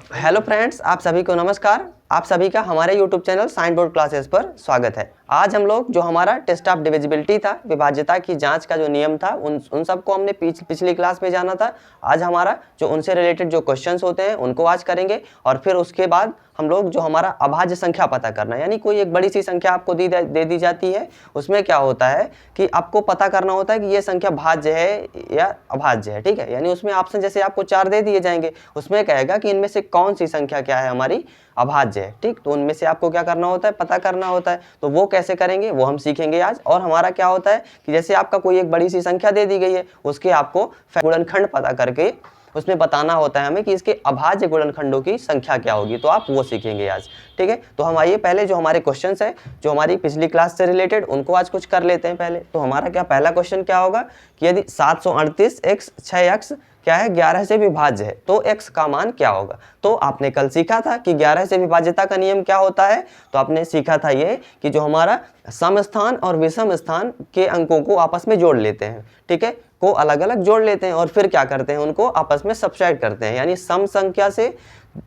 Hello friends, आप सभी को नमस्कार। आप सभी का हमारे YouTube channel sign board classes पर स्वागत है। आज हम लोग जो हमारा टेस्ट ऑफ डिविजिबिलिटी था, विभाज्यता की जांच का जो नियम था, उन सबको हमने पिछली क्लास में जाना था। आज हमारा जो उनसे रिलेटेड जो क्वेश्चंस होते हैं उनको आज करेंगे और फिर उसके बाद हम लोग जो हमारा अभाज्य संख्या पता करना है, यानी कोई एक बड़ी सी संख्या आपको दे दी जाती है। उसमें क्या होता है कि आपको पता करना होता है कि ये संख्या भाज्य है या अभाज्य है। ठीक है, यानी उसमें ऑप्शन जैसे आपको 4 दे दिए जाएंगे, उसमें कहेगा कि इनमें से कौन सी संख्या क्या है हमारी अभाज्य है। ठीक, तो उनमें से आपको क्या करना होता है, पता करना होता है। तो वो कैसे करेंगे वो हम सीखेंगे आज। और हमारा क्या होता है कि जैसे आपका कोई एक बड़ी सी संख्या दे दी गई है, उसके आपको गुणनखंड पता करके उसमें बताना होता है हमें कि इसके अभाज्य गुणनखंडों की संख्या क्या होगी। तो आप वो सीखेंगे आज। ठीक है, तो हम आइए पहले जो हमारे क्वेश्चंस है जो हमारी पिछली क्लास से रिलेटेड, उनको आज कुछ कर लेते हैं पहले। तो हमारा क्या पहला क्वेश्चन क्या होगा कि यदि 738x 6x क्या है 11 से विभाज्य है तो x का मान क्या होगा। तो आपने कल सीखा था कि 11 से विभाज्यता का नियम क्या होता है। तो आपने सीखा था ये कि जो हमारा सम स्थान और विषम स्थान के अंकों को आपस में जोड़ लेते हैं, ठीक है, को अलग अलग जोड़ लेते हैं और फिर क्या करते हैं, उनको आपस में सब्ट्रैक्ट करते हैं। यानी सम संख्या से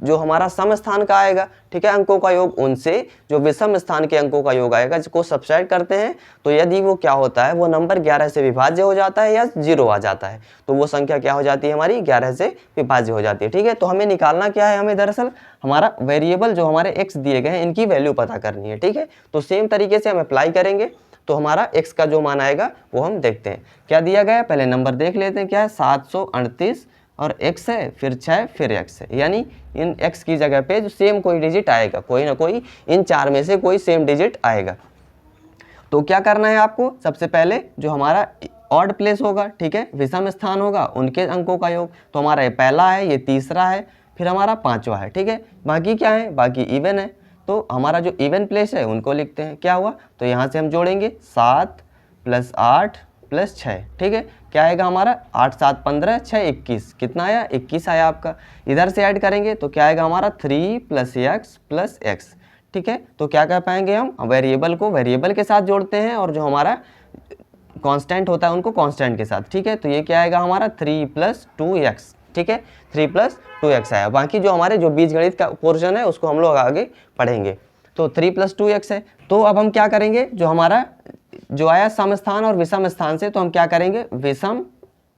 जो हमारा सम स्थान का आएगा, ठीक है, अंकों का योग, उनसे जो विषम स्थान के अंकों का योग आएगा, जिसको सब्ट्रैक्ट करते हैं। तो यदि वो क्या होता है, वो नंबर 11 से विभाज्य हो जाता है या 0 आ जाता है, तो वो संख्या क्या हो जाती है हमारी 11 से विभाज्य हो जाती है। ठीक है, तो हमें निकालना क्या है, हमें दरअसल हमारा वेरिएबल जो हमारे x दिए गए हैं इनकी वैल्यू पता करनी है। ठीक है, तो सेम तरीके से हम अप्लाई करेंगे। तो हमारा x का जो मान आएगा वो हम देखते हैं क्या दिया गया है। पहले नंबर देख लेते हैं क्या है, 738 और x है, फिर 6 फिर x है। यानी इन x की जगह पे जो सेम कोई डिजिट आएगा, कोई ना कोई इन 4 में से कोई सेम डिजिट आएगा। तो क्या करना है आपको, सबसे पहले जो हमारा ऑड प्लेस होगा, ठीक है, विषम स्थान होगा, उनके अंकों का योग। तो हमारा ये पहला है, ये तीसरा है, फिर हमारा पांचवा है। ठीक है, बाकी क्या है, बाकी इवन है। तो हमारा जो इवन प्लेस है उनको लिखते हैं। क्या हुआ, तो यहाँ से हम जोड़ेंगे 7 + 8 + 6। ठीक है, क्या आएगा हमारा 8 7 15 6 21, कितना आया 21 आया आपका। इधर से ऐड करेंगे तो क्या आएगा हमारा 3 + x + x। ठीक है, तो क्या कर पाएंगे हम, वेरिएबल को वेरिएबल के साथ जोड़ते हैं और जो हमारा कांस्टेंट होता है उनको कांस्टेंट के साथ। ठीक है, तो ये क्या आएगा हमारा 3 + 2x। ठीक है, 3 + 2x आया। बाकी जो हमारे जो बीजगणित का पोर्शन है उसको हम लोग आगे पढ़ेंगे। तो 3 + 2x है। तो अब हम क्या करेंगे, जो हमारा जो आया सम स्थान और विषम स्थान से, तो हम क्या करेंगे विषम,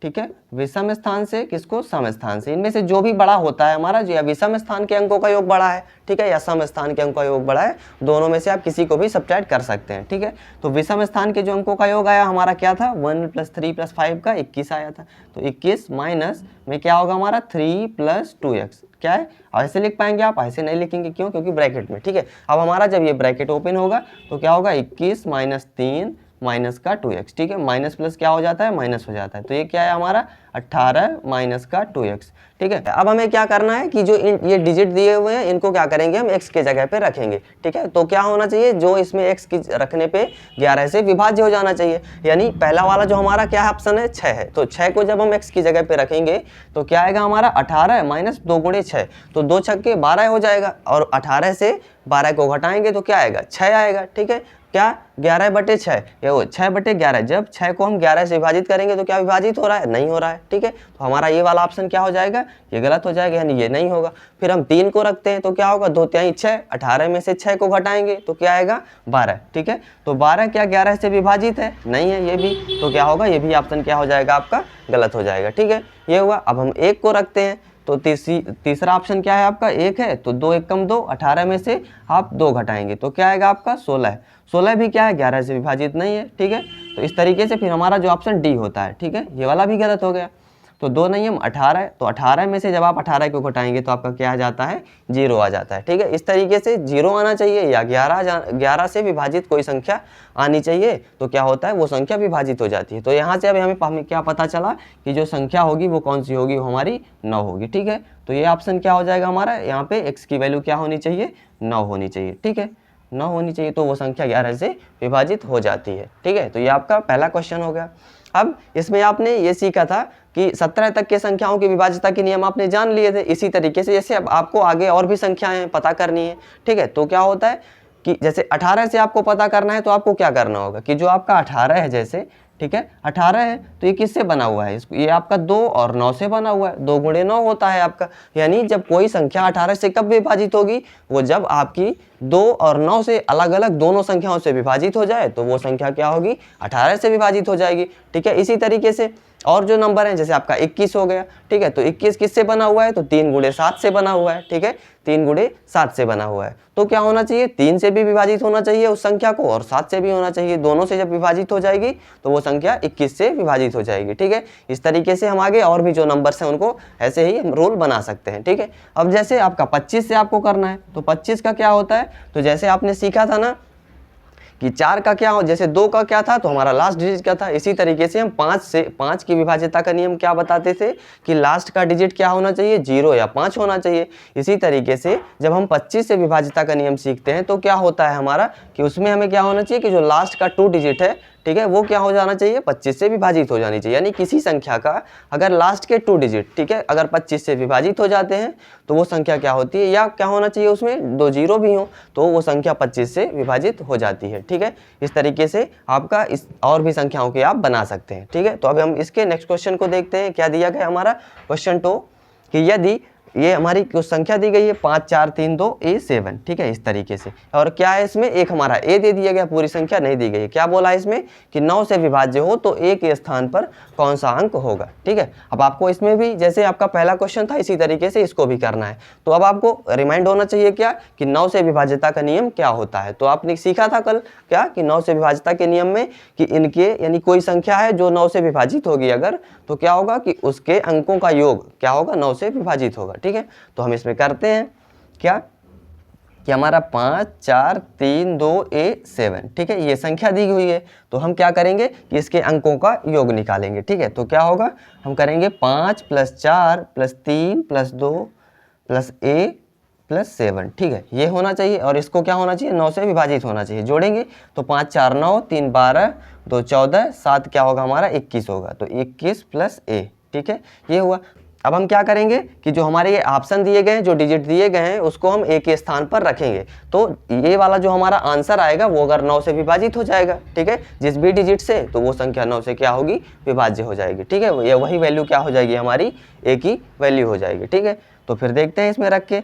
ठीक है, विषम स्थान से किसको, सम स्थान से। इनमें से जो भी बड़ा होता है हमारा, जो या विषम स्थान के अंकों का योग बड़ा है, ठीक है, या सम स्थान के अंकों का योग बड़ा है, दोनों में से आप किसी को भी सब्ट्रैक्ट कर सकते हैं। ठीक है, तो विषम स्थान के जो अंकों का योग आया हमारा क्या था, 1 + 3 + 5 का 21 आया था। तो 21 माइनस में क्या होगा हमारा 3 + 2x। क्या है, ऐसे लिख पाएंगे आप, ऐसे नहीं लिखेंगे, क्यों, क्योंकि ब्रैकेट में। ठीक है, अब हमारा जब ये ब्रैकेट ओपन होगा तो क्या होगा 21 - 3 माइनस का 2x। ठीक है, माइनस प्लस क्या हो जाता है, माइनस हो जाता है। तो ये क्या है हमारा 18 माइनस का 2x। ठीक है, अब हमें क्या करना है कि जो ये डिजिट दिए हुए हैं इनको क्या करेंगे हम x के जगह पे रखेंगे। ठीक है, तो क्या होना चाहिए, जो इसमें x की रखने पे 11 से विभाज्य हो जाना चाहिए। यानी पहला वाला जो हमारा क्या है ऑप्शन है 6 है। तो 6 को जब हम x की जगह पे रखेंगे तो क्या आएगा हमारा 18 माइनस 2 × 6, तो 2 छक्के 12 हो जाएगा। और 18 से 12 को घटाएंगे तो क्या आएगा 6 आएगा। ठीक है, क्या 11/6, ये वो 6/11। जब 6 को हम 11 से विभाजित करेंगे तो क्या विभाजित हो रहा है, नहीं हो रहा है। ठीक है, तो हमारा ये वाला ऑप्शन क्या हो जाएगा, ये गलत हो जाएगा, यानी ये नहीं होगा। फिर हम 3 को रखते हैं तो क्या होगा 2 × 6, 18 में से 6 को घटाएंगे तो क्या आएगा 12। ठीक है, तो 12 क्या 11 से विभाजित है, नहीं है ये भी, तो क्या होगा, ये भी ऑप्शन क्या हो जाएगा आपका गलत हो जाएगा। ठीक है, ये हुआ। अब हम 1 को रखते हैं तो तीसरा ऑप्शन क्या है आपका 1 है, तो 2 × 1 = 2, 18 में से आप 2 घटाएंगे तो क्या आएगा आपका 16। 16 भी क्या है 11 से विभाजित नहीं है। ठीक है, तो इस तरीके से फिर हमारा जो ऑप्शन डी होता है, ठीक है, ये वाला भी गलत हो गया। तो 2 नहीं हम 18, तो 18 में से जब आप 18 को घटाएंगे तो आपका क्या आ जाता है 0 आ जाता है। ठीक है, इस तरीके से 0 आना चाहिए या 11 से विभाजित कोई संख्या आनी चाहिए, तो क्या होता है वो संख्या विभाजित हो जाती है। तो यहाँ से अब हमें क्या पता चला कि जो संख्या होगी वो कौन सी होगी, वो हमारी 9 होगी। ठीक है, तो ये ऑप्शन क्या हो जाएगा हमारा, यहाँ पे x की वैल्यू क्या होनी चाहिए, 9 होनी चाहिए। ठीक है, 9 होनी चाहिए, तो वो संख्या 11 से विभाजित हो जाती है। ठीक है, तो ये आपका पहला क्वेश्चन हो गया। अब इसमें आपने ये सीखा था कि 17 तक के संख्याओं की विभाज्यता के नियम आपने जान लिए थे। इसी तरीके से जैसे अब आपको आगे और भी संख्याएं पता करनी है, ठीक है, तो क्या होता है कि जैसे 18 से आपको पता करना है तो आपको क्या करना होगा कि जो आपका 18 है, जैसे ठीक है। 18 है तो ये किससे बना हुआ है, ये आपका 2 और 9 से बना हुआ है, 2 गुणे 9 होता है आपका। यानी जब कोई संख्या 18 से कब विभाजित होगी, वो जब आपकी 2 और 9 से अलग अलग दोनों संख्याओं से विभाजित हो जाए तो वो संख्या क्या होगी, 18 से विभाजित हो जाएगी। ठीक है। इसी तरीके से और जो नंबर है, जैसे आपका 21 हो गया, ठीक है, तो 21 किससे बना हुआ है, तो 3 गुणे 7 से बना हुआ है। ठीक है, 3 गुणे 7 से बना हुआ है, तो क्या होना चाहिए, 3 से भी विभाजित होना चाहिए उस संख्या को और 7 से भी होना चाहिए। दोनों से जब विभाजित हो जाएगी तो वो संख्या 21 से विभाजित हो जाएगी। ठीक है। इस तरीके से हम आगे और भी जो नंबर्स हैं उनको ऐसे ही हम रूल बना सकते हैं। ठीक है। अब जैसे आपका 25 से आपको करना है, तो 25 का क्या होता है, तो जैसे आपने सीखा था ना कि 4 का क्या हो, जैसे 2 का क्या था, तो हमारा लास्ट डिजिट क्या था, इसी तरीके से हम 5 की विभाज्यता का नियम क्या बताते थे कि लास्ट का डिजिट क्या होना चाहिए, 0 या 5 होना चाहिए। इसी तरीके से जब हम 25 से विभाज्यता का नियम सीखते हैं तो क्या होता है हमारा कि उसमें हमें क्या होना चाहिए कि जो लास्ट का 2 डिजिट है, ठीक है, वो क्या हो जाना चाहिए, 25 से विभाजित हो जानी चाहिए। यानी किसी संख्या का अगर लास्ट के 2 डिजिट, ठीक है, अगर 25 से विभाजित हो जाते हैं तो वो संख्या क्या होती है, या क्या होना चाहिए उसमें 2 जीरो भी हो तो वो संख्या 25 से विभाजित हो जाती है। ठीक है। इस तरीके से आपका इस और भी संख्याओं के आप बना सकते हैं। ठीक है। तो अब हम इसके नेक्स्ट क्वेश्चन को देखते हैं। क्या दिया गया हमारा क्वेश्चन 2 कि यदि ये हमारी कुछ संख्या दी गई है 5 4 3 2 A7, ठीक है, इस तरीके से, और क्या है इसमें एक हमारा A दे दिया गया, पूरी संख्या नहीं दी गई है। क्या बोला है इसमें कि 9 से विभाज्य हो तो A के स्थान पर कौन सा अंक होगा। ठीक है। अब आपको इसमें भी जैसे आपका पहला क्वेश्चन था इसी तरीके से इसको भी करना है। तो अब आपको रिमाइंड होना चाहिए क्या कि 9 से विभाज्यता का नियम क्या होता है। तो आपने सीखा था कल क्या कि 9 से विभाज्यता के नियम में कि इनके यानी कोई संख्या है जो 9 से विभाजित होगी अगर, तो क्या होगा कि उसके अंकों का योग क्या होगा, 9 से विभाजित होगा। ठीक है। तो हम इसमें करते हैं क्या कि हमारा 5 4 3 2 A7, ठीक है, ये संख्या दी हुई है। तो हम क्या करेंगे कि इसके अंकों का योग निकालेंगे। ठीक है। तो क्या होगा, हम करेंगे 5 + 4 + 3 + 2 + A + 7, ठीक है, ये होना चाहिए। और इसको क्या होना चाहिए, 9 से विभाजित होना चाहिए। जोड़ेंगे तो 5 4 9 3 12 2 14 7 क्या होगा हमारा 21 होगा, तो 21 + A, ठीक है, ये हुआ। अब हम क्या करेंगे कि जो हमारे ये ऑप्शन दिए गए हैं, जो डिजिट दिए गए हैं, उसको हम A के स्थान पर रखेंगे। तो ये वाला जो हमारा आंसर आएगा वो अगर 9 से विभाजित हो जाएगा, ठीक है, जिस भी डिजिट से, तो वो संख्या 9 से क्या होगी, विभाज्य हो जाएगी। ठीक है। ये वही वैल्यू क्या हो जाएगी, हमारी A की वैल्यू हो जाएगी। ठीक है। तो फिर देखते हैं इसमें रख के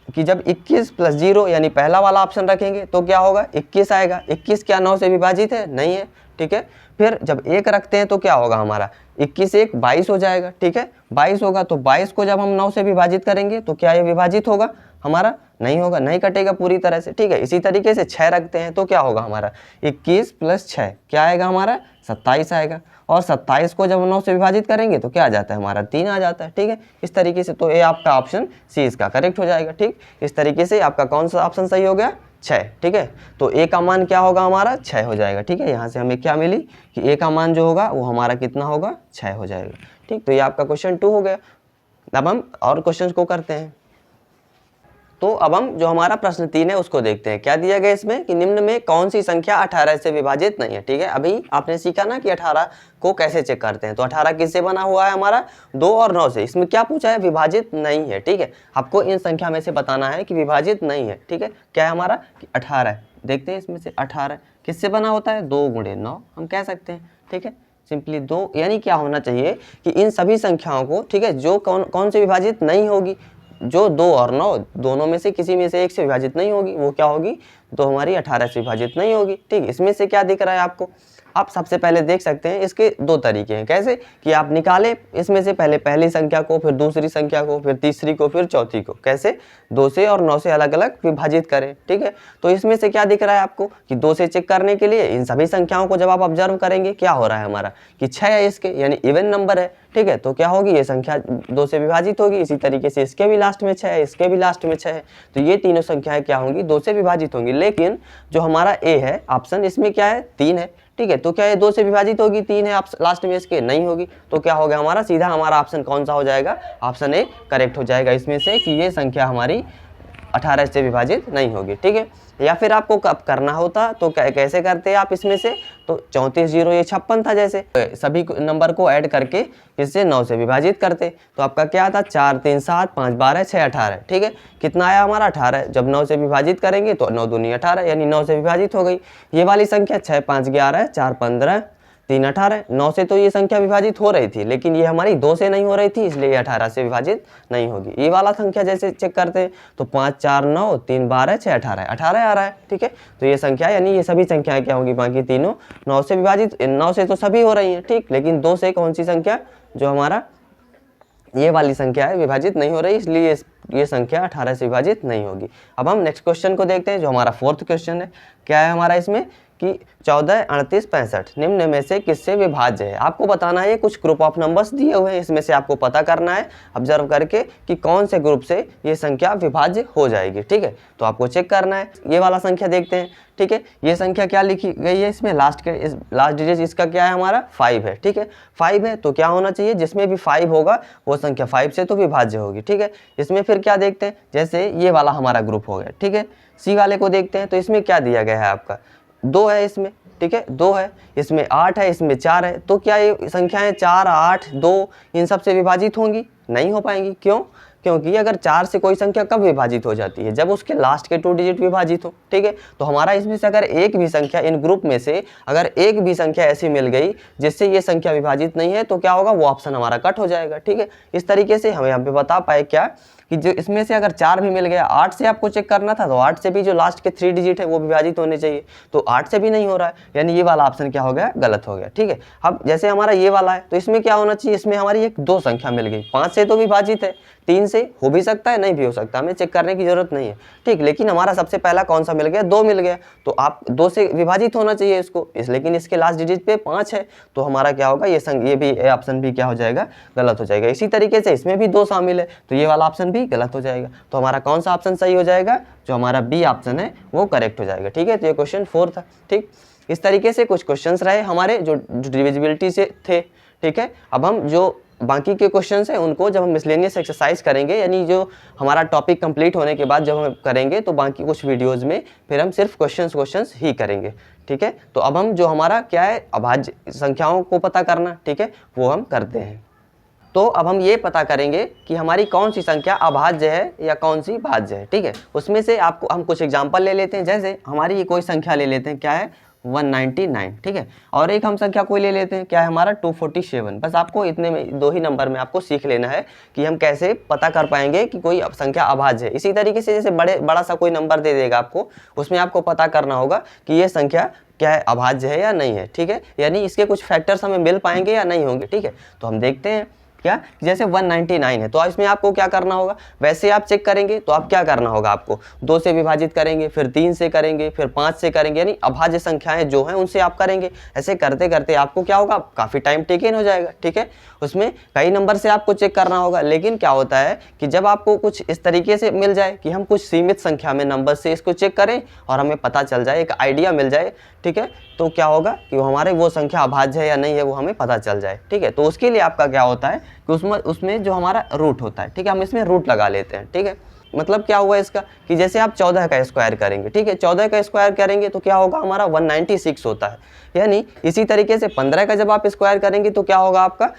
कि जब 21 + 0 यानी पहला वाला ऑप्शन रखेंगे तो क्या होगा, 21 आएगा। 21 क्या 9 से विभाजित है, नहीं है। ठीक है। फिर जब 1 रखते हैं तो क्या होगा हमारा, 21 1 22 हो जाएगा। ठीक है, 22 होगा। तो 22 को जब हम 9 से विभाजित करेंगे तो क्या ये विभाजित होगा हमारा, नहीं होगा, नहीं कटेगा पूरी तरह से। ठीक है। इसी तरीके से 6 रखते हैं तो क्या होगा हमारा, 21 + 6 क्या आएगा हमारा, 27 आएगा। और 27 को जब 9 से विभाजित करेंगे तो क्या आ जाता है हमारा, 3 आ जाता है। ठीक है। इस तरीके से तो ये आपका ऑप्शन सी इसका करेक्ट हो जाएगा। ठीक, इस तरीके से आपका कौन सा ऑप्शन सही हो गया, 6। ठीक है। तो A का मान क्या होगा हमारा, 6 हो जाएगा। ठीक है। यहाँ से हमें क्या मिली कि A का मान जो होगा वो हमारा कितना होगा, 6 हो जाएगा। ठीक, तो ये आपका क्वेश्चन 2 हो गया। अब हम और क्वेश्चन को करते हैं। तो अब हम जो हमारा प्रश्न 3 है उसको देखते हैं। क्या दिया गया इसमें कि निम्न में कौन सी संख्या 18 से विभाजित नहीं है। ठीक है। अभी आपने सीखा ना कि 18 को कैसे चेक करते हैं। तो 18 किससे बना हुआ है हमारा, 2 और 9 से। इसमें क्या पूछा है, विभाजित नहीं है। ठीक है। आपको इन संख्या में से बताना है कि विभाजित नहीं है। ठीक है। क्या है हमारा कि 18 है। देखते हैं इसमें से 18 किससे बना होता है, 2 × 9 हम कह सकते हैं। ठीक है, सिंपली 2। यानी क्या होना चाहिए कि इन सभी संख्याओं को, ठीक है, जो कौन से विभाजित नहीं होगी, जो 2 और 9 दोनों में से किसी में से एक से विभाजित नहीं होगी, वो क्या होगी, तो हमारी 18 से विभाजित नहीं होगी। ठीक, इसमें से क्या दिख रहा है आपको, आप सबसे पहले देख सकते हैं इसके 2 तरीके हैं। कैसे कि आप निकालें इसमें से पहले पहली संख्या को, फिर दूसरी संख्या को, फिर तीसरी को, फिर चौथी को। कैसे, 2 से और 9 से अलग अलग विभाजित करें। ठीक है। तो इसमें से क्या दिख रहा है आपको कि 2 से चेक करने के लिए इन सभी संख्याओं को जब आप ऑब्जर्व करेंगे क्या हो रहा है हमारा कि 6 है इसके, यानी इवन नंबर है। ठीक है। तो क्या होगी, ये संख्या 2 से विभाजित होगी। इसी तरीके से इसके भी लास्ट में 6 है, इसके भी लास्ट में 6 है। तो ये तीनों संख्याएं क्या होंगी, 2 से विभाजित होंगी। लेकिन जो हमारा ए है ऑप्शन, इसमें क्या है, 3 है। ठीक है। तो क्या ये 2 से विभाजित होगी, 3 है लास्ट में इसके, नहीं होगी। तो क्या हो गया हमारा, सीधा हमारा ऑप्शन कौन सा हो जाएगा, ऑप्शन ए करेक्ट हो जाएगा इसमें से कि ये संख्या हमारी 18 से विभाजित नहीं होगी। ठीक है। या फिर आपको कब करना होता तो कैसे करते हैं आप इसमें से, तो 34 0 ये 56 था, जैसे सभी नंबर को ऐड करके इससे 9 से विभाजित करते तो आपका क्या आता, 4 3 7 5 12 6 18। ठीक है। कितना आया हमारा, 18। जब 9 से विभाजित करेंगे तो 9 दूनी 18, यानी 9 से विभाजित हो गई। ये वाली संख्या 6 5 11 4 15 3 18, 9 से तो ये संख्या विभाजित हो रही थी, लेकिन ये हमारी 2 से नहीं हो रही थी, इसलिए ये 18 से विभाजित नहीं होगी। ये वाला संख्या जैसे चेक करते हैं तो 5 4 9 3 12 6 18 18 आ रहा है, ठीक है। तो ये संख्या यानी ये सभी संख्याएं क्या होंगी, बाकी तीनों 9 से विभाजित, 9 से तो सभी हो रही हैं, ठीक, लेकिन 2 से कौन सी संख्या, जो हमारा ये वाली संख्या है, विभाजित नहीं हो रही, इसलिए ये संख्या 18 से विभाजित नहीं होगी। अब हम नेक्स्ट क्वेश्चन को देखते हैं, जो हमारा 4th क्वेश्चन है। क्या है हमारा इसमें कि 14 38 65 निम्न में से किससे विभाज्य है। आपको बताना है, ये कुछ ग्रुप ऑफ नंबर्स दिए हुए हैं, इसमें से आपको पता करना है ऑब्जर्व करके कि कौन से ग्रुप से ये संख्या विभाज्य हो जाएगी, ठीक है। तो आपको चेक करना है, ये वाला संख्या देखते हैं, ठीक है। ये संख्या क्या लिखी गई है इसमें, लास्ट डिजिट इसका क्या है हमारा 5 है, ठीक है। 5 है तो क्या होना चाहिए, जिसमें भी 5 होगा वो संख्या 5 से तो विभाज्य होगी, ठीक है। इसमें फिर क्या देखते हैं, जैसे ये वाला हमारा ग्रुप हो गया, ठीक है। सी वाले को देखते हैं, तो इसमें क्या दिया गया है आपका, 2 है इसमें, ठीक है, 2 है, इसमें 8 है, इसमें 4 है। तो क्या ये संख्याएं 4 8 2 इन सब से विभाजित होंगी, नहीं हो पाएंगी। क्यों, क्योंकि अगर 4 से कोई संख्या कब विभाजित हो जाती है, जब उसके लास्ट के 2 डिजिट विभाजित हो, ठीक है। तो हमारा इसमें से अगर एक भी संख्या, इन ग्रुप में से अगर एक भी संख्या ऐसी मिल गई जिससे ये संख्या विभाजित नहीं है, तो क्या होगा, वो ऑप्शन हमारा कट हो जाएगा, ठीक है। इस तरीके से हम यहाँ पे बता पाए क्या कि जो इसमें से अगर 4 भी मिल गया, 8 से आपको चेक करना था, तो 8 से भी जो लास्ट के 3 डिजिट है वो विभाजित होने चाहिए, तो 8 से भी नहीं हो रहा है, यानी ये वाला ऑप्शन क्या हो गया, गलत हो गया, ठीक है। अब जैसे हमारा ये वाला है, तो इसमें क्या होना चाहिए, इसमें हमारी एक 2 संख्या मिल गई, 5 से तो विभाजित है, 3 से हो भी सकता है, नहीं भी हो सकता, हमें चेक करने की जरूरत नहीं है, ठीक। लेकिन हमारा सबसे पहला कौन सा मिल गया, 2 मिल गया, तो आप 2 से विभाजित होना चाहिए इसको, लेकिन इसके लास्ट डिजिट पे 5 है, तो हमारा क्या होगा, ये भी ऑप्शन भी क्या हो जाएगा, गलत हो जाएगा। इसी तरीके से इसमें भी 2 शामिल है, तो ये वाला ऑप्शन भी गलत हो जाएगा। तो हमारा कौन सा ऑप्शन सही हो जाएगा, जो हमारा बी ऑप्शन है वो करेक्ट हो जाएगा, ठीक है। तो ये क्वेश्चन 4 था, ठीक। इस तरीके से कुछ क्वेश्चंस रहे हमारे जो डिविजिबिलिटी से थे, ठीक है। अब हम जो बाकी के क्वेश्चंस हैं उनको जब हम मिसलेनियस एक्सरसाइज करेंगे, यानी जो हमारा टॉपिक कंप्लीट होने के बाद जब हम करेंगे, तो बाकी कुछ वीडियोस में फिर हम सिर्फ क्वेश्चंस ही करेंगे, ठीक है। तो अब हम जो हमारा क्या है, अभाज्य संख्याओं को पता करना, ठीक है, वो हम करते हैं। तो अब हम ये पता करेंगे कि हमारी कौन सी संख्या अभाज्य है या कौन सी भाज्य है, ठीक है। उसमें से आपको हम कुछ एग्जांपल ले लेते हैं, जैसे हमारी ये कोई संख्या ले लेते हैं, क्या है 199, ठीक है। और एक हम संख्या कोई ले लेते हैं, क्या है हमारा 247। बस आपको इतने में 2 ही नंबर में आपको सीख लेना है कि हम कैसे पता कर पाएंगे कि कोई संख्या अभाज्य है। इसी तरीके से जैसे बड़ा सा कोई नंबर दे देगा आपको, उसमें आपको पता करना होगा कि ये संख्या क्या है, अभाज्य है या नहीं है, ठीक है। यानी इसके कुछ फैक्टर्स हमें मिल पाएंगे या नहीं होंगे, ठीक है। तो हम देखते हैं क्या, जैसे 199 है, तो इसमें आपको क्या करना होगा, वैसे आप चेक करेंगे तो आप क्या करना होगा, आपको 2 से विभाजित करेंगे, फिर 3 से करेंगे, फिर 5 से करेंगे, यानी अभाज्य संख्याएं जो हैं उनसे आप करेंगे। ऐसे करते करते आपको क्या होगा, काफ़ी टाइम टेकन हो जाएगा, ठीक है। उसमें कई नंबर से आपको चेक करना होगा, लेकिन क्या होता है कि जब आपको कुछ इस तरीके से मिल जाए कि हम कुछ सीमित संख्या में नंबर से इसको चेक करें और हमें पता चल जाए, एक आइडिया मिल जाए, ठीक है, तो क्या होगा कि हमारे वो संख्या अभाज्य है या नहीं है वो हमें पता चल जाए, ठीक है। तो उसके लिए आपका क्या होता है कि उसमें जो हमारा रूट होता है, ठीक है, हम इसमें रूट लगा लेते हैं, ठीक है। मतलब क्या हुआ इसका कि जैसे आप 14 का स्क्वायर करेंगे, ठीक है, 14 का स्क्वायर करेंगे तो क्या होगा, हमारा 196 होता है। यानी इसी तरीके से 15 का जब आप स्क्वायर करेंगे तो क्या होगा, आपका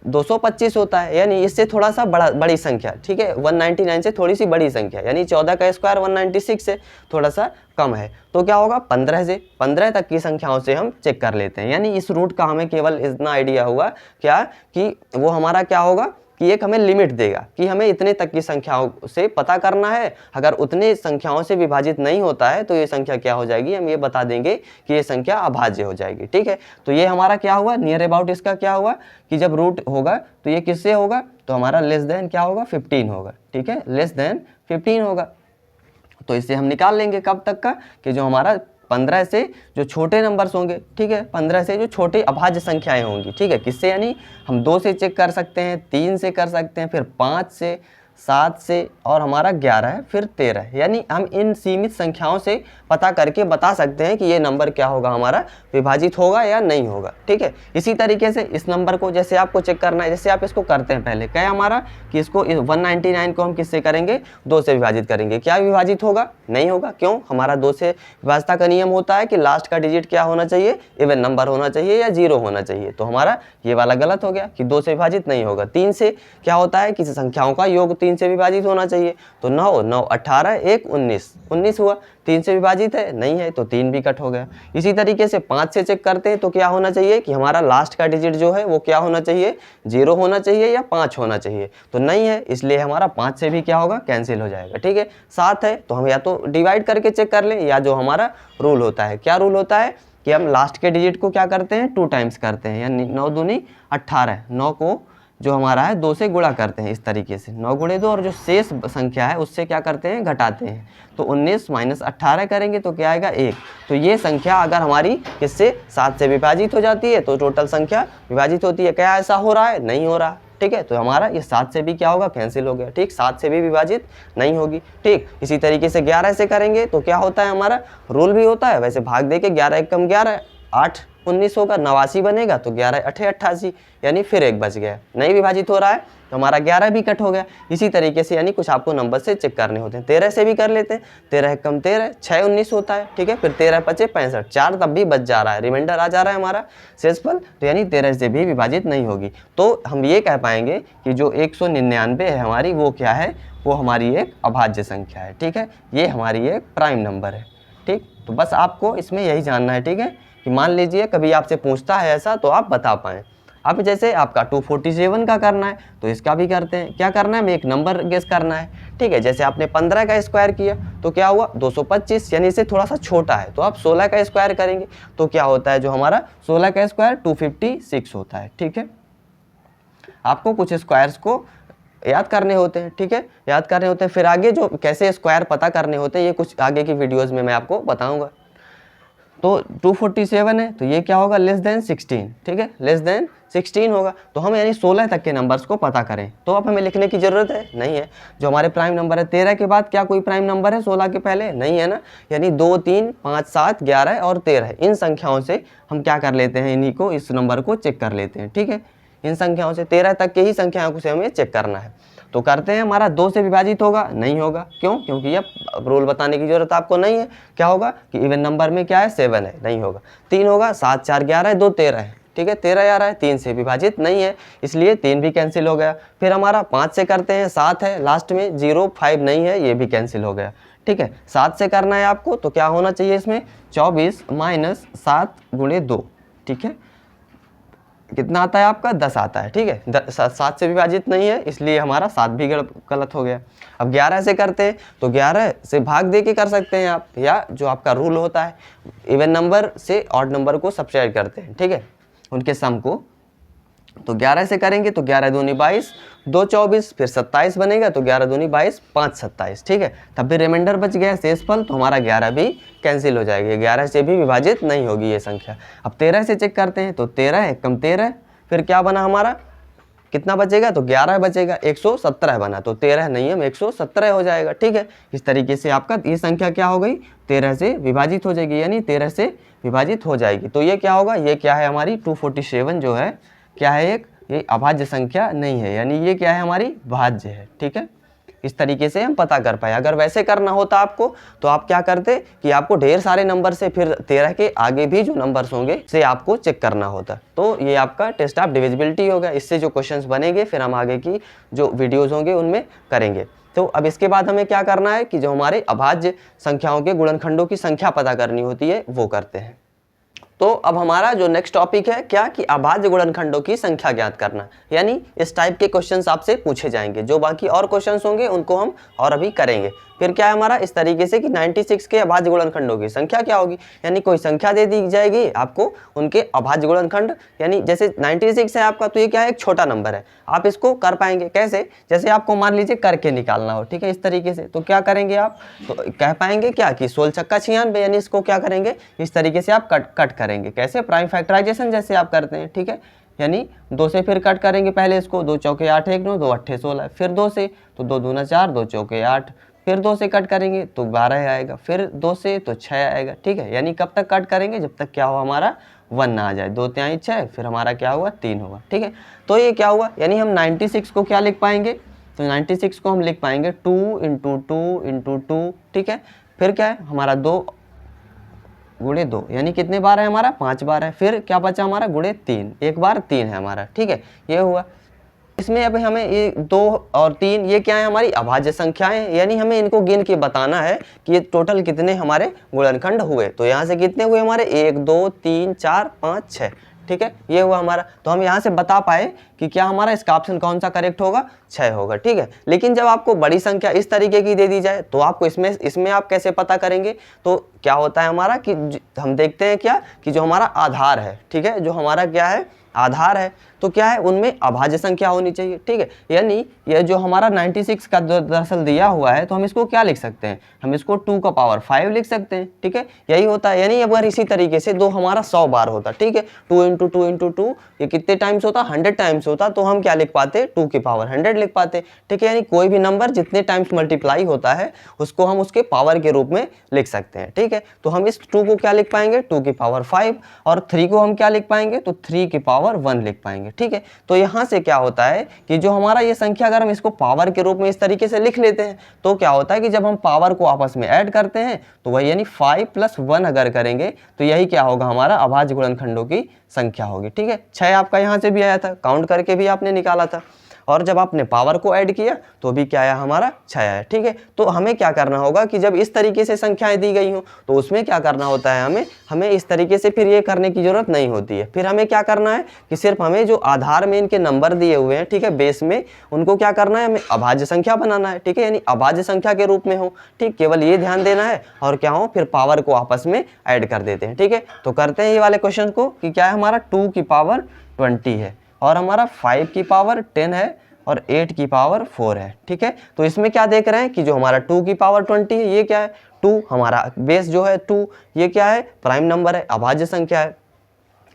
225 होता है, यानी इससे थोड़ा सा बड़ी संख्या, ठीक है, 199 से थोड़ी सी बड़ी संख्या, यानी 14 का स्क्वायर 196 से थोड़ा सा कम है, तो क्या होगा 15 तक की संख्याओं से हम चेक कर लेते हैं। यानी इस रूट का हमें केवल इतना आइडिया हुआ क्या कि वो हमारा क्या होगा कि एक हमें लिमिट देगा कि हमें इतने तक की संख्याओं से पता करना है, अगर उतने संख्याओं से विभाजित नहीं होता है तो ये संख्या क्या हो जाएगी, हम ये बता देंगे कि ये संख्या अभाज्य हो जाएगी, ठीक है। तो ये हमारा क्या हुआ, नियर अबाउट इसका क्या हुआ कि जब रूट होगा तो ये किससे होगा, तो हमारा लेस देन क्या होगा 15 होगा, ठीक है, लेस देन 15 होगा। तो इससे हम निकाल लेंगे कब तक का कि जो हमारा 15 से जो छोटे नंबर्स होंगे, ठीक है, 15 से जो छोटे अभाज्य संख्याएं होंगी, ठीक है, किससे, यानी हम 2 से चेक कर सकते हैं, 3 से कर सकते हैं, फिर 5 से, 7 से, और हमारा 11 है, फिर 13 है। यानी हम इन सीमित संख्याओं से पता करके बता सकते हैं कि ये नंबर क्या होगा, हमारा विभाजित होगा या नहीं होगा, ठीक है। इसी तरीके से इस नंबर को जैसे आपको चेक करना है, जैसे आप इसको करते हैं पहले क्या है हमारा कि इसको 199 को हम किससे करेंगे, 2 से विभाजित करेंगे, क्या विभाजित होगा, नहीं होगा। क्यों, हमारा 2 से विभाजता का नियम होता है कि लास्ट का डिजिट क्या होना चाहिए, इवन नंबर होना चाहिए या 0 होना चाहिए। तो हमारा ये वाला गलत हो गया कि 2 से विभाजित नहीं होगा। 3 से क्या होता है कि संख्याओं का योग 3 से विभाजित होना चाहिए। तो 9 9 18 1 19 19 हुआ। 3 से विभाजित है नहीं है तो 3 भी कट हो गया। इसी तरीके से 5 से चेक करते हैं तो क्या होना चाहिए कि हमारा लास्ट का डिजिट जो है वो क्या होना चाहिए, 0 होना चाहिए या 5 होना चाहिए। तो नहीं है, इसलिए हमारा 5 से भी क्या होगा, कैंसिल हो जाएगा। ठीक है, 7 है तो हम या तो डिवाइड करके चेक कर लें, या जो हमारा रूल होता है, क्या रूल होता है कि हम लास्ट के डिजिट को क्या करते हैं, 2 टाइम्स करते हैं, यानी 9 दूनी 18, 9 को जो हमारा है 2 से गुणा करते हैं इस तरीके से, 9 गुणे 2, और जो शेष संख्या है उससे क्या करते हैं, घटाते हैं। तो 19 माइनस 18 करेंगे तो क्या आएगा, 1। तो ये संख्या अगर हमारी किससे 7 से विभाजित हो जाती है तो टोटल संख्या विभाजित होती है। क्या ऐसा हो रहा है, नहीं हो रहा। ठीक है, तो हमारा ये 7 से भी क्या होगा, कैंसिल हो गया। ठीक, 7 से भी विभाजित नहीं होगी। ठीक, इसी तरीके से 11 से करेंगे तो क्या होता है, हमारा रूल भी होता है वैसे, भाग दे के 11 एक कम 11 8 19 होगा, 89 बनेगा तो 11 8 88, यानी फिर एक बच गया, नहीं विभाजित हो रहा है तो हमारा 11 भी कट हो गया। इसी तरीके से यानी कुछ आपको नंबर से चेक करने होते हैं। 13 से भी कर लेते हैं, 13 एक कम 13 6 19 होता है। ठीक है, फिर 13 5 65, 4 तब भी बच जा रहा है, रिमाइंडर आ जा रहा है हमारा शेषफल, तो यानी 13 से भी विभाजित नहीं होगी। तो हम ये कह पाएंगे कि जो 199 है हमारी, वो क्या है, वो हमारी एक अभाज्य संख्या है। ठीक है, ये हमारी एक प्राइम नंबर है। ठीक, तो बस आपको इसमें यही जानना है। ठीक है, कि मान लीजिए कभी आपसे पूछता है ऐसा तो आप बता पाएँ। अब जैसे आपका 247 का करना है तो इसका भी करते हैं। क्या करना है, हमें एक नंबर गेस करना है। ठीक है, जैसे आपने 15 का स्क्वायर किया तो क्या हुआ, 225, यानी इससे थोड़ा सा छोटा है तो आप 16 का स्क्वायर करेंगे तो क्या होता है, जो हमारा 16 का स्क्वायर 256 होता है। ठीक है, आपको कुछ स्क्वायर्स को याद करने होते हैं। ठीक है, याद करने होते हैं, फिर आगे जो कैसे स्क्वायर पता करने होते हैं ये कुछ आगे की वीडियोज़ में मैं आपको बताऊँगा। तो 247 है तो ये क्या होगा, लेस देन 16। ठीक है, लेस देन 16 होगा, तो हम यानी 16 तक के नंबर्स को पता करें। तो अब हमें लिखने की ज़रूरत है नहीं है। जो हमारे प्राइम नंबर है 13 के बाद क्या कोई प्राइम नंबर है 16 के पहले, नहीं है ना, यानी 2 3 5 7 11 और 13, इन संख्याओं से हम क्या कर लेते हैं, इन्हीं को, इस नंबर को चेक कर लेते हैं। ठीक है, इन संख्याओं से 13 तक के ही संख्याओं से हमें चेक करना है। तो करते हैं, हमारा 2 से विभाजित होगा, नहीं होगा। क्यों, क्योंकि अब रूल बताने की जरूरत आपको नहीं है। क्या होगा कि इवन नंबर में क्या है, 7 है, नहीं होगा। 3 होगा, 7 4 11 है, 2 13 है। ठीक है, 13 आ रहा है, 3 से विभाजित नहीं है, इसलिए 3 भी कैंसिल हो गया। फिर हमारा 5 से करते हैं, 7 है लास्ट में, 0 5 नहीं है, ये भी कैंसिल हो गया। ठीक है, 7 से करना है आपको तो क्या होना चाहिए इसमें, 24 माइनस 7 गुणे 2। ठीक है, कितना आता है आपका, 10 आता है। ठीक है, 7 से विभाजित नहीं है, इसलिए हमारा 7 भी गलत हो गया। अब 11 से करते हैं तो 11 से भाग दे के कर सकते हैं आप, या जो आपका रूल होता है इवन नंबर से ऑड नंबर को सब्ट्रैक्ट करते हैं। ठीक है, उनके सम को। तो 11 से करेंगे तो 11 दूनी 22, 2 24, फिर 27 बनेगा तो 11 दूनी 22, 5 27। ठीक है, तब भी रिमाइंडर बच गया शेषफल, तो हमारा 11 भी कैंसिल हो जाएगी, 11 से भी विभाजित नहीं होगी ये संख्या। अब 13 से चेक करते हैं तो 13 एक कम 13, फिर क्या बना हमारा, कितना बचेगा, तो 11 बचेगा, 117 बना, तो 13 नहीं है, 117 हो जाएगा। ठीक है, इस तरीके से आपका ये संख्या क्या हो गई, 13 से विभाजित हो जाएगी, यानी 13 से विभाजित हो जाएगी। तो ये क्या होगा, ये क्या है हमारी 247 जो है, क्या है, एक ये अभाज्य संख्या नहीं है, यानी ये क्या है, हमारी भाज्य है। ठीक है, इस तरीके से हम पता कर पाए। अगर वैसे करना होता आपको तो आप क्या करते कि आपको ढेर सारे नंबर से फिर 13 के आगे भी जो नंबर्स होंगे से आपको चेक करना होता। तो ये आपका टेस्ट ऑफ डिविजिबिलिटी होगा। इससे जो क्वेश्चंस बनेंगे फिर हम आगे की जो वीडियोज़ होंगे उनमें करेंगे। तो अब इसके बाद हमें क्या करना है कि जो हमारे अभाज्य संख्याओं के गुणनखंडों की संख्या पता करनी होती है वो करते हैं। तो अब हमारा जो नेक्स्ट टॉपिक है क्या कि अभाज्य गुणनखंडों की संख्या ज्ञात करना, यानी इस टाइप के क्वेश्चंस आपसे पूछे जाएंगे। जो बाकी और क्वेश्चंस होंगे उनको हम और अभी करेंगे। फिर क्या है हमारा इस तरीके से कि 96 के अभाज्य गुणनखंडों की संख्या क्या होगी, यानी कोई संख्या दे दी जाएगी आपको, उनके अभाज्य गुणनखंड, यानी जैसे 96 है आपका तो ये क्या है, एक छोटा नंबर है, आप इसको कर पाएंगे कैसे, जैसे आपको मान लीजिए करके निकालना हो। ठीक है, इस तरीके से तो क्या करेंगे आप, तो कह पाएंगे क्या कि 16 छक्का 96, यानी इसको क्या करेंगे, इस तरीके से आप कट करेंगे, कैसे, प्राइम फैक्टराइजेशन जैसे आप करते हैं। ठीक है, यानी 2 से फिर कट करेंगे पहले इसको, 2 चौके 8 1 9, 2 अट्ठे 16, फिर 2 से तो 2 दूना 4, 2 चौके 8, फिर 2 से कट करेंगे तो 12 आएगा, फिर 2 से तो 6 आएगा। ठीक है, यानी कब तक कट करेंगे, जब तक क्या हो हमारा 1 ना आ जाए, 2 3 6, फिर हमारा क्या हुआ 3 होगा। ठीक है, तो ये क्या हुआ, यानी हम 96 को क्या लिख पाएंगे, तो 96 को हम लिख पाएंगे 2 × 2 × 2। ठीक है, फिर क्या है हमारा 2 गुणे 2, यानी कितने बार है हमारा, 5 बार है। फिर क्या बचा हमारा, गुणे 3, एक बार 3 है हमारा। ठीक है, ये हुआ। इसमें अब हमें ये 2 और 3 ये क्या है, हमारी अभाज्य संख्याएं हैं, यानी हमें इनको गिन के बताना है कि ये टोटल कितने हमारे गुणनखंड हुए। तो यहाँ से कितने हुए हमारे, 1 2 3 4 5 6, ठीक है, ये हुआ हमारा। तो हम यहाँ से बता पाए कि क्या हमारा इसका ऑप्शन कौन सा करेक्ट होगा, 6 होगा, ठीक है। लेकिन जब आपको बड़ी संख्या इस तरीके की दे दी जाए तो आपको इसमें आप कैसे पता करेंगे। तो क्या होता है हमारा कि हम देखते हैं क्या कि जो हमारा आधार है, ठीक है, जो हमारा क्या है आधार है, तो क्या है उनमें अभाज्य संख्या होनी चाहिए, ठीक है। यानी ये जो हमारा 96 का दरअसल दिया हुआ है, तो हम इसको क्या लिख सकते हैं, हम इसको 2 का पावर 5 लिख सकते हैं, ठीक है, यही होता है। यानी अगर इसी तरीके से दो हमारा 100 बार होता, ठीक है, 2 × 2 × 2 ये कितने टाइम्स होता, 100 टाइम्स होता, तो हम क्या लिख पाते, 2 की पावर 100 लिख पाते, ठीक है। यानी कोई भी नंबर जितने टाइम्स मल्टीप्लाई होता है उसको हम उसके पावर के रूप में लिख सकते हैं, ठीक है। तो हम इस 2 को क्या लिख पाएंगे, 2 की पावर 5, और 3 को हम क्या लिख पाएंगे, तो 3 की पावर 1 लिख पाएंगे, ठीक है। तो यहाँ से क्या होता है कि जो हमारा ये संख्या अगर हम इसको पावर के रूप में इस तरीके से लिख लेते हैं, तो क्या होता है कि जब हम पावर को आपस में ऐड करते हैं तो वही यानी 5 + 1 अगर करेंगे तो यही क्या होगा, हमारा अभाज्य गुणनखंडों की संख्या होगी, ठीक है। 6 आपका यहाँ से भी आया था, काउंट करके भी आपने निकाला था, और जब आपने पावर को ऐड किया तो भी क्या आया, हमारा 6 आया, ठीक है। तो हमें क्या करना होगा कि जब इस तरीके से संख्याएं दी गई हो तो उसमें क्या करना होता है, हमें इस तरीके से फिर ये करने की जरूरत नहीं होती है। फिर हमें क्या करना है कि सिर्फ हमें जो आधार में इनके नंबर दिए हुए हैं, ठीक है, बेस में, उनको क्या करना है, हमें अभाज्य संख्या बनाना है, ठीक है, यानी अभाज्य संख्या के रूप में हो, ठीक, केवल ये ध्यान देना है, और क्या हो, फिर पावर को आपस में ऐड कर देते हैं, ठीक है। तो करते हैं ये वाले क्वेश्चन को कि क्या है, हमारा 2 की पावर 20 है, और हमारा 5 की पावर 10 है, और 8 की पावर 4 है, ठीक है। तो इसमें क्या देख रहे हैं कि जो हमारा 2 की पावर 20 है, ये क्या है, 2 हमारा बेस जो है 2, ये क्या है, प्राइम नंबर है, अभाज्य संख्या है।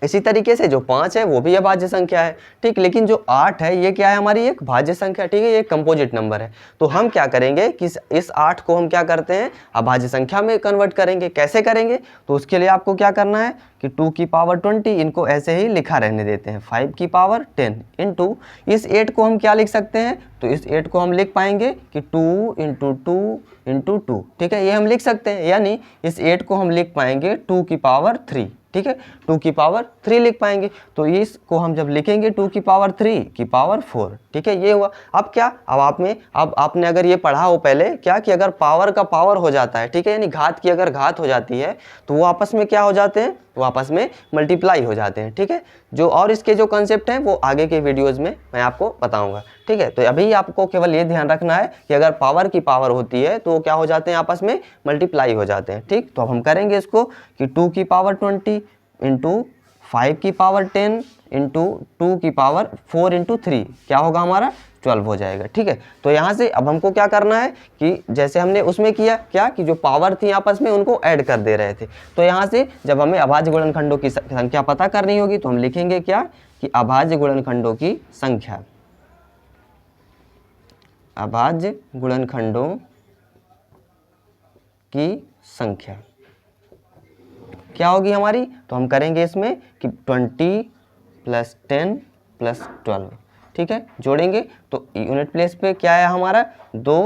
इसी तरीके से जो 5 है वो भी अभाज्य संख्या है, ठीक, लेकिन जो 8 है ये क्या है, हमारी एक भाज्य संख्या, ठीक है, ये कंपोजिट नंबर है। तो हम क्या करेंगे कि इस 8 को हम क्या करते हैं, अभाज्य संख्या में कन्वर्ट करेंगे। कैसे करेंगे, तो उसके लिए आपको क्या करना है कि 2 की पावर 20 इनको ऐसे ही लिखा रहने देते हैं, 5 की पावर 10 इंटू इस 8 को हम क्या लिख सकते हैं, तो इस 8 को हम लिख पाएंगे कि 2 × 2 × 2, ठीक है, ये हम लिख सकते हैं। यानी इस 8 को हम लिख पाएंगे 2 की पावर 3, ठीक है, 2 की पावर 3 लिख पाएंगे। तो इसको हम जब लिखेंगे 2 की पावर 3 की पावर 4, ठीक है, ये हुआ। अब क्या, अब आपने अगर ये पढ़ा हो पहले क्या कि अगर पावर का पावर हो जाता है, ठीक है, यानी घात की अगर घात हो जाती है तो वो आपस में क्या हो जाते हैं, वो आपस में मल्टीप्लाई हो जाते हैं, ठीक है। जो और इसके जो कॉन्सेप्ट हैं वो आगे के वीडियोज़ में मैं आपको बताऊंगा, ठीक है। तो अभी आपको केवल ये ध्यान रखना है कि अगर पावर की पावर होती है तो क्या हो जाते हैं, आपस में मल्टीप्लाई हो जाते हैं, ठीक। तो अब हम करेंगे इसको कि 2 की पावर 20 इंटू 5 की पावर 10 इंटू 2 की पावर 4 इंटू 3 क्या होगा, हमारा 12 हो जाएगा, ठीक है। तो यहाँ से अब हमको क्या करना है कि जैसे हमने उसमें किया क्या कि जो पावर थी आपस में उनको ऐड कर दे रहे थे। तो यहाँ से जब हमें अभाज्य गुणनखंडों की संख्या पता करनी होगी तो हम लिखेंगे क्या कि अभाज्य गुणनखंडों की संख्या, अभाज्य गुणनखंडों की संख्या क्या होगी हमारी, तो हम करेंगे इसमें कि 20 + 10 + 12, ठीक है, जोड़ेंगे तो यूनिट प्लेस पे क्या आया हमारा 2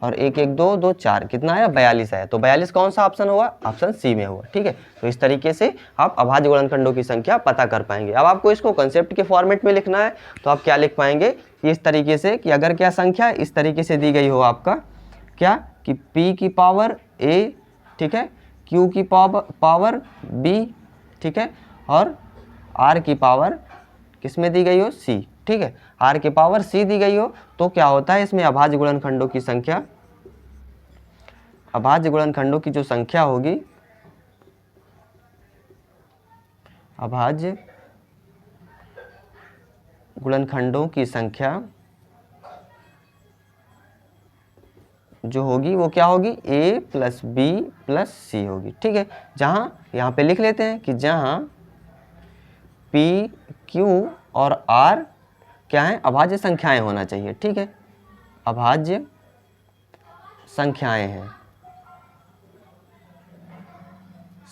और 1 1 2 2 4 कितना आया 42 आया। तो 42 कौन सा ऑप्शन हुआ, ऑप्शन सी में हुआ, ठीक है। तो इस तरीके से आप अभाज्य गुणनखंडों की संख्या पता कर पाएंगे। अब आपको इसको कंसेप्ट के फॉर्मेट में लिखना है तो आप क्या लिख पाएंगे इस तरीके से कि अगर क्या संख्या इस तरीके से दी गई हो आपका क्या कि p की पावर a, ठीक है, q की पावर b, ठीक है, और r की पावर किस में दी गई हो, c, ठीक है, r की पावर c दी गई हो तो क्या होता है इसमें अभाज्य गुणनखंडों की संख्या, अभाज्य गुणनखंडों की जो संख्या होगी, अभाज्य गुणनखंडों की संख्या जो होगी वो क्या होगी a + b + c होगी, ठीक है। जहाँ यहाँ पे लिख लेते हैं कि जहाँ p, q और r क्या है, अभाज्य संख्याएं होना चाहिए, ठीक है, अभाज्य संख्याएं हैं,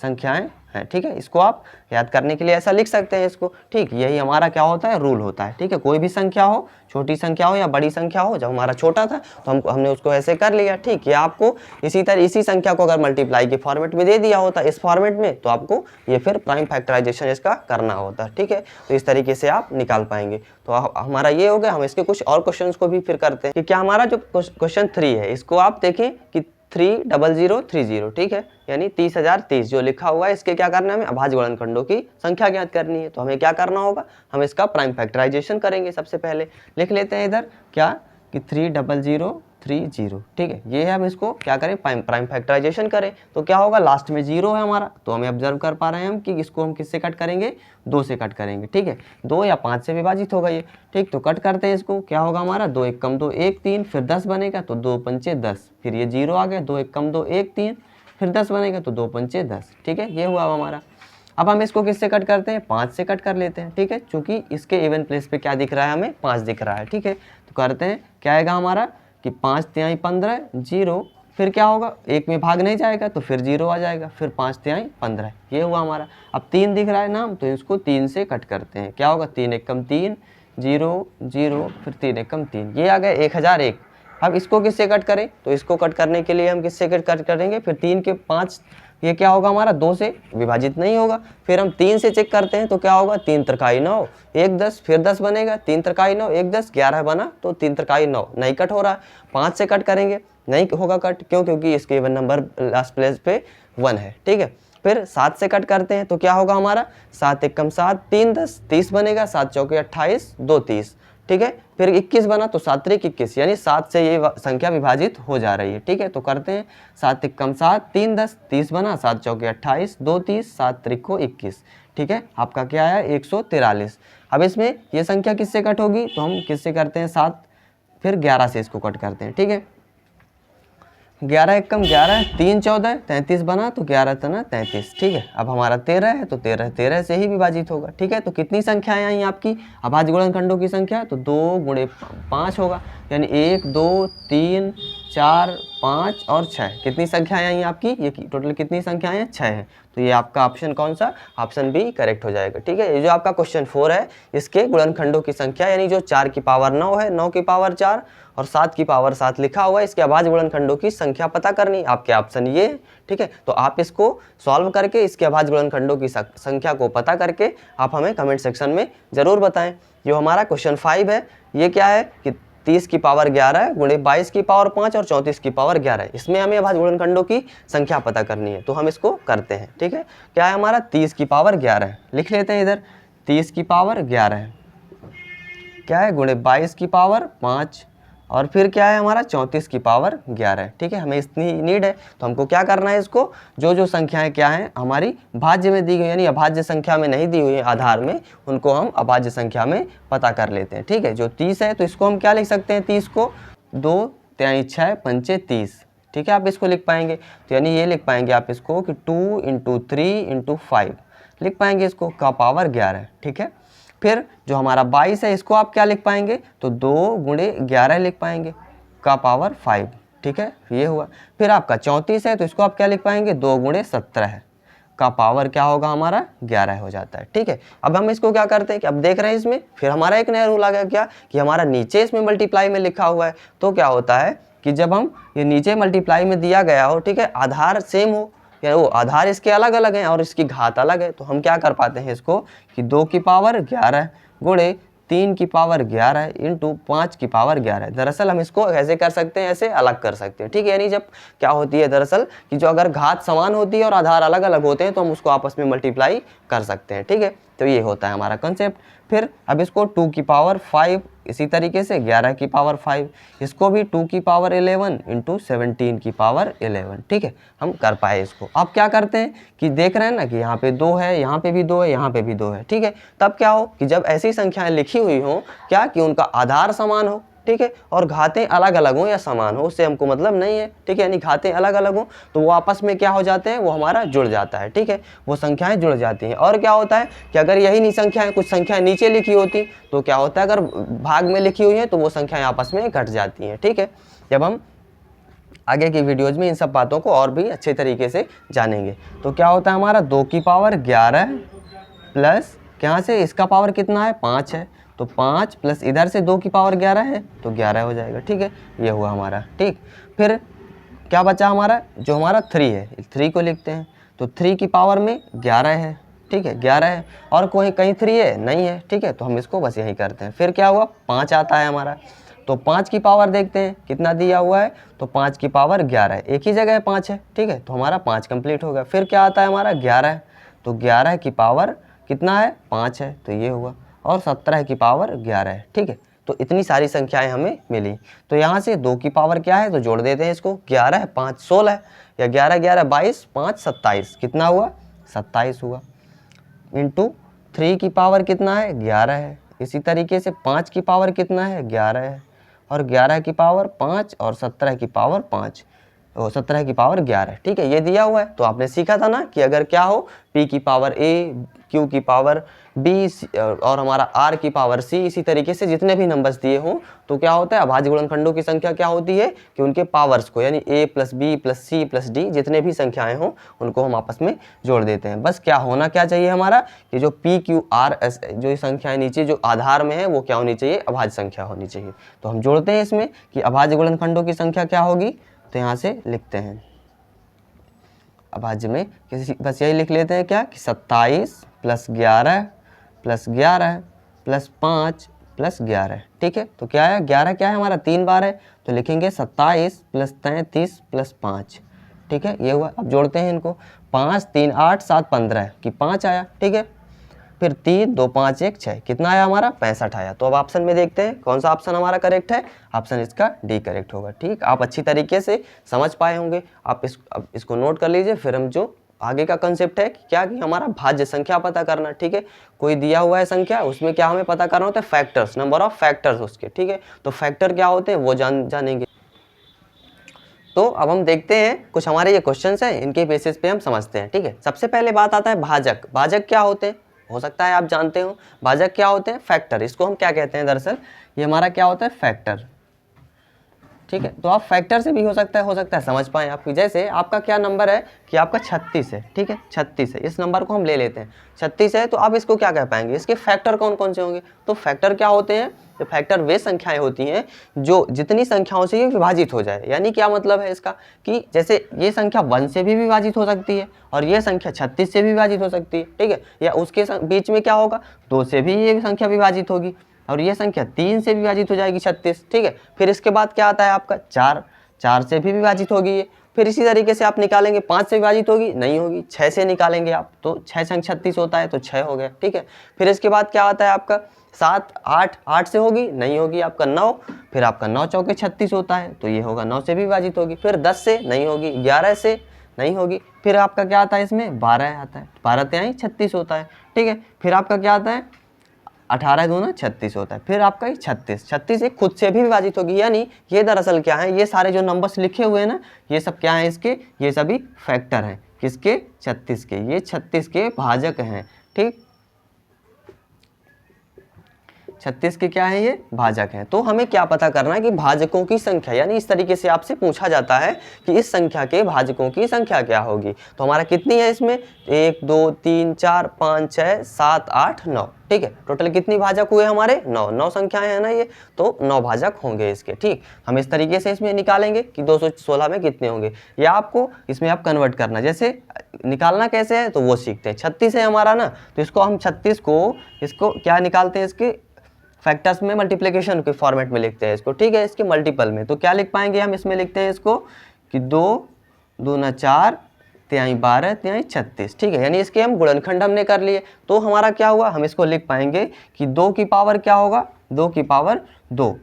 संख्याएं है। ठीक है, इसको आप याद करने के लिए ऐसा लिख सकते हैं इसको। ठीक, यही हमारा क्या होता है, रूल होता है। ठीक है, कोई भी संख्या हो, छोटी संख्या हो या बड़ी संख्या हो, जब हमारा छोटा था तो हमने उसको ऐसे कर लिया। ठीक, ये आपको इसी संख्या को अगर मल्टीप्लाई के फॉर्मेट में दे दिया होता इस फॉर्मेट में, तो आपको ये फिर प्राइम फैक्टराइजेशन इसका करना होता। ठीक है, तो इस तरीके से आप निकाल पाएंगे। तो हमारा ये हो गया। हम इसके कुछ और क्वेश्चंस को भी फिर करते हैं कि क्या हमारा जो क्वेश्चन 3 है, इसको आप देखें कि 30030, ठीक है, यानी 30,030 जो लिखा हुआ है, इसके क्या करना है, हमें अभाज्य गुणनखंडों की संख्या ज्ञात करनी है। तो हमें क्या करना होगा, हम इसका प्राइम फैक्टराइजेशन करेंगे। सबसे पहले लिख लेते हैं इधर क्या कि 30030, ठीक है, ये है। हम इसको क्या करें, प्राइम फैक्टराइजेशन करें तो क्या होगा, लास्ट में 0 है हमारा, तो हमें ऑब्जर्व कर पा रहे हैं हम कि इसको हम किससे कट करेंगे, 2 से कट करेंगे। ठीक है, 2 या 5 से विभाजित होगा ये। ठीक, तो कट करते हैं इसको, क्या होगा हमारा, 2 1 कम 2 1 3, फिर 10 बनेगा तो 2 पंचे 10, फिर ये 0 आ गया, 2 1 कम 2 1 3, फिर 10 बनेगा तो 2 पंचे 10। ठीक है, ये हुआ हमारा। अब हम इसको किससे कट करते हैं, 5 से कट कर लेते हैं। ठीक है, चूंकि इसके इवन प्लेस पे क्या दिख रहा है, हमें 5 दिख रहा है। ठीक है, तो करते हैं, क्या आएगा हमारा कि 5 तिहाई 15, 0, फिर क्या होगा, 1 में भाग नहीं जाएगा तो फिर 0 आ जाएगा, फिर 5 तिहाई 15, ये हुआ हमारा। अब 3 दिख रहा है नाम, तो इसको 3 से कट करते हैं। क्या होगा, 3 1 कम 3, 0 0, फिर 3 1 कम 3, ये आ गया 1001। अब इसको किससे कट करें, तो इसको कट करने के लिए हम किससे कट करेंगे, फिर 3 के 5, ये क्या होगा हमारा, 2 से विभाजित नहीं होगा। फिर हम 3 से चेक करते हैं तो क्या होगा, 3 त्रिकाई 9, 1 10, फिर 10 बनेगा, 3 त्रिकाई 9, 1 10, 11 बना, तो 3 त्रिकाई 9 नहीं कट हो रहा है। 5 से कट करेंगे, नहीं होगा कट, क्यों, क्योंकि इसके इवन नंबर लास्ट प्लेस पे 1 है। ठीक है, फिर 7 से कट करते हैं तो क्या होगा हमारा, 7 1 कम 7, 3 10, 30 बनेगा, 7 चौके 28, 2 30। ठीक है, फिर 21 बना तो 7 3 21, यानी 7 से ये संख्या विभाजित हो जा रही है। ठीक है, तो करते हैं, 7 1 कम 7, 3 10, 30 बना, 7 चौके 28, 2 30, 7 3 को 21। ठीक है, आपका क्या आया, 143। अब इसमें ये संख्या किससे कट होगी, तो हम किससे करते हैं, 7, फिर 11 से इसको कट करते हैं। ठीक है, 11 1 कम 11, 3 14, 33 बना, तो 11 तना 33। ठीक है, अब हमारा 13 है तो 13 से ही विभाजित होगा। ठीक है, तो कितनी संख्याएं आई आपकी अभाज्य गुणनखंडों की संख्या, तो 2 गुणे 5 होगा, यानी 1 2 3 4 5 और 6। कितनी संख्याएं आई आपकी, ये टोटल कितनी संख्याएं हैं, 6 है। तो ये आपका ऑप्शन कौन सा, ऑप्शन बी करेक्ट हो जाएगा। ठीक है, ये जो आपका क्वेश्चन 4 है, इसके गुणनखंडों की संख्या, यानी जो 4 की पावर 9 है, 9 की पावर 4 और 7 की पावर 7 लिखा हुआ है, इसके अभाज्य गुणनखंडों की संख्या पता करनी, आपके ऑप्शन ये है। ठीक है, तो आप इसको सॉल्व करके इसके अभाज्य गुणनखंडों की संख्या को पता करके आप हमें कमेंट सेक्शन में जरूर बताएं। जो हमारा क्वेश्चन 5 है, ये क्या है कि 30 की पावर 11 गुणे 22 की पावर 5 और 34 की पावर 11, इसमें हमें अभाज्य गुणनखंडों की संख्या पता करनी है, तो हम इसको करते हैं। ठीक है, क्या है हमारा, 30 की पावर 11 लिख लेते हैं इधर, 30 की पावर 11 क्या है, गुणे 22 की पावर 5 और फिर क्या है हमारा, 34 की पावर 11। ठीक है, हमें इतनी नीड है, तो हमको क्या करना है, इसको जो संख्याएं क्या हैं हमारी भाज्य में दी गई, यानी अभाज्य संख्या में नहीं दी हुई है आधार में, उनको हम अभाज्य संख्या में पता कर लेते हैं। ठीक है, जो 30 है तो इसको हम क्या लिख सकते हैं, 30 को 2 तिहाई 6 पंचे 30। ठीक है, आप इसको लिख पाएंगे, तो यानी ये लिख पाएंगे आप इसको कि 2 × 3 × 5 लिख पाएंगे इसको, का पावर 11। ठीक है, फिर जो हमारा 22 है, इसको आप क्या लिख पाएंगे, तो 2 गुणे 11 लिख पाएंगे, का पावर 5। ठीक है, ये हुआ। फिर आपका 34 है, तो इसको आप क्या लिख पाएंगे, 2 गुणे 17 का पावर क्या होगा हमारा, 11 हो जाता है। ठीक है, अब हम इसको क्या करते हैं कि अब देख रहे हैं इसमें, फिर हमारा एक नया रूल आ गया क्या, कि हमारा नीचे इसमें मल्टीप्लाई में लिखा हुआ है, तो क्या होता है कि जब हम ये नीचे मल्टीप्लाई में दिया गया हो, ठीक है, आधार सेम हो, या वो आधार इसके अलग अलग हैं और इसकी घात अलग है, तो हम क्या कर पाते हैं इसको कि 2 की पावर 11 गुणे 3 की पावर 11 इंटू 5 की पावर 11। दरअसल हम इसको ऐसे कर सकते हैं, ऐसे अलग कर सकते हैं। ठीक है, यानी जब क्या होती है दरअसल कि जो अगर घात समान होती है और आधार अलग अलग होते हैं, तो हम उसको आपस में मल्टीप्लाई कर सकते हैं। ठीक है, तो ये होता है हमारा कंसेप्ट। फिर अब इसको 2 की पावर 5, इसी तरीके से 11 की पावर 5, इसको भी 2 की पावर 11 इंटू 17 की पावर 11। ठीक है, हम कर पाए इसको। अब क्या करते हैं कि देख रहे हैं ना कि यहाँ पे 2 है, यहाँ पे भी 2 है, यहाँ पे भी 2 है। ठीक है, तब क्या हो कि जब ऐसी संख्याएं लिखी हुई हो, क्या कि उनका आधार समान हो, ठीक है, और घातें अलग अलग हो या समान हो, उससे हमको मतलब नहीं है। ठीक है, यानी घातें अलग अलग हो तो वो आपस में क्या हो जाते हैं, वो हमारा जुड़ जाता है। ठीक है, वो संख्याएं जुड़ जाती हैं। और क्या होता है कि अगर यही नहीं संख्याएं, कुछ संख्याएं नीचे लिखी होती तो क्या होता है, अगर भाग में लिखी हुई है तो वो संख्याएं आपस में घट जाती हैं। ठीक है, जब हम आगे की वीडियोज़ में इन सब बातों को और भी अच्छे तरीके से जानेंगे। तो क्या होता है हमारा 2 की पावर 11 प्लस यहाँ से इसका पावर कितना है 5 है, तो 5 प्लस इधर से 2 की पावर 11 है तो 11 हो जाएगा। ठीक है, ये हुआ हमारा। ठीक, फिर क्या बचा हमारा, जो हमारा 3 है, 3 को लिखते हैं। तो 3 की पावर में 11 है। ठीक है, 11 है और कोई कहीं 3 है नहीं है। ठीक है, तो हम इसको बस यही करते हैं। फिर क्या हुआ 5 आता है हमारा, तो 5 की पावर देखते हैं कितना दिया हुआ है, तो 5 की पावर 11 है, एक ही जगह 5 है। ठीक है, तो हमारा 5 कंप्लीट हो गया। फिर क्या आता है हमारा 11, तो 11 की पावर कितना है 5 है, तो ये हुआ। और 17 की पावर 11 है। ठीक है, तो इतनी सारी संख्याएं हमें मिली। तो यहाँ से 2 की पावर क्या है, तो जोड़ देते हैं इसको, 11 5 16, या 11 11 22 5 27, कितना हुआ 27 हुआ। इंटू 3 की पावर कितना है 11 है, इसी तरीके से 5 की पावर कितना है 11 है, और 11 की पावर 5 और 17 की पावर 5, और 17 की पावर 11। ठीक है, ये दिया हुआ है। तो आपने सीखा था ना कि अगर क्या हो p की पावर a, q की पावर b और हमारा r की पावर c, इसी तरीके से जितने भी नंबर्स दिए हों तो क्या होता है अभाज्य गुणनखंडों की संख्या क्या होती है कि उनके पावर्स को, यानी a plus b plus c plus d जितने भी संख्याएं हों उनको हम आपस में जोड़ देते हैं। बस क्या होना क्या चाहिए हमारा कि जो p q r s जो ये संख्याएं नीचे जो आधार में है वो क्या होनी चाहिए, अभाज्य संख्या होनी चाहिए। तो हम जोड़ते हैं इसमें कि अभाज्य गुणनखंडों की संख्या क्या होगी, तो यहाँ से लिखते हैं अभाज्य में किसी बस यही लिख लेते हैं क्या कि 27 प्लस 11 प्लस 11 प्लस 5 प्लस 11। ठीक है, तो क्या है 11 क्या है हमारा 3 बार है, तो लिखेंगे 27 प्लस 33 प्लस 5। ठीक है, ये हुआ। अब जोड़ते हैं इनको, 5 3 8 7 15 कि 5 आया। ठीक है, फिर 3 2 5 1 6, कितना आया हमारा 65 आया। तो अब ऑप्शन में देखते हैं कौन सा ऑप्शन हमारा करेक्ट है, ऑप्शन इसका डी करेक्ट होगा। ठीक, आप अच्छी तरीके से समझ पाए होंगे। आप अब इसको नोट कर लीजिए। फिर हम जो आगे का कंसेप्ट है कि क्या कि हमारा भाज्य संख्या पता करना। ठीक है, कोई दिया हुआ है संख्या, उसमें क्या हमें पता करना होता है फैक्टर्स, नंबर ऑफ फैक्टर्स उसके। ठीक है, तो फैक्टर क्या होते हैं वो जानेंगे। तो अब हम देखते हैं कुछ हमारे ये क्वेश्चंस हैं, इनके बेसिस पे हम समझते हैं। ठीक है, सबसे पहले बात आता है भाजक। भाजक क्या होते हैं, हो सकता है आप जानते हो। भाजक क्या होते हैं, फैक्टर। इसको हम क्या कहते हैं, दरअसल ये हमारा क्या होता है फैक्टर। ठीक है, तो आप फैक्टर से भी हो सकता है समझ पाए आपकी। जैसे आपका क्या नंबर है कि आपका 36 है। ठीक है, 36 है, इस नंबर को हम ले लेते हैं 36 है, तो आप इसको क्या कह पाएंगे, इसके फैक्टर कौन कौन से होंगे। तो फैक्टर क्या होते हैं, तो फैक्टर वे संख्याएं होती हैं जो जितनी संख्याओं से ये विभाजित हो जाए। यानी क्या मतलब है इसका कि जैसे ये संख्या 1 से भी विभाजित हो सकती है और ये संख्या 36 से भी विभाजित हो सकती है। ठीक है, या उसके बीच में क्या होगा 2 से भी ये संख्या विभाजित होगी और ये संख्या 3 से विभाजित हो जाएगी 36। ठीक है, फिर इसके बाद क्या आता है आपका 4 से भी विभाजित होगी ये। फिर इसी तरीके से आप निकालेंगे 5 से विभाजित होगी, नहीं होगी। 6 से निकालेंगे आप तो 6 संग 36 होता है तो 6 हो गया। ठीक है, फिर इसके बाद क्या आता है आपका 7 8 से होगी, नहीं होगी आपका 9। फिर आपका 9 चौके 36 होता है तो ये होगा 9 से भी विभाजित होगी। फिर 10 से नहीं होगी, 11 से नहीं होगी। फिर आपका क्या आता है इसमें 12 आता है, 12 तिहाई 36 होता है। ठीक है, फिर आपका क्या आता है 18 दूना 36 होता है। फिर आपका ये 36 एक खुद से भी विभाजित होगी। यानी ये दरअसल क्या है, ये सारे जो नंबर्स लिखे हुए हैं ना, ये सब क्या है इसके, ये सभी फैक्टर हैं किसके 36 के, ये 36 के भाजक हैं। ठीक, 36 के क्या है ये भाजक हैं। तो हमें क्या पता करना है कि भाजकों की संख्या, यानी इस तरीके से आपसे पूछा जाता है कि इस संख्या के भाजकों की संख्या क्या होगी। तो हमारा कितनी है इसमें 1 2 3 4 5 6 7 8 9। ठीक है, टोटल कितनी भाजक हुए हमारे 9 संख्याएं हैं ना ये, तो 9 भाजक होंगे इसके। ठीक, हम इस तरीके से इसमें निकालेंगे कि 216 में कितने होंगे, या आपको इसमें आप कन्वर्ट करना, जैसे निकालना कैसे है तो वो सीखते हैं। 36 है हमारा ना, तो इसको हम 36 को इसको क्या निकालते हैं, इसके फैक्टर्स में मल्टीप्लिकेशन के फॉर्मेट में लिखते हैं इसको। ठीक है, इसके मल्टीपल में तो क्या लिख पाएंगे हम, इसमें लिखते हैं इसको कि 2 दूना 4 तिहाई 12 तिहाई 36। ठीक है, यानी इसके हम गुणनखंड हमने कर लिए। तो हमारा क्या हुआ, हम इसको लिख पाएंगे कि 2 की पावर क्या होगा, 2 की पावर 2,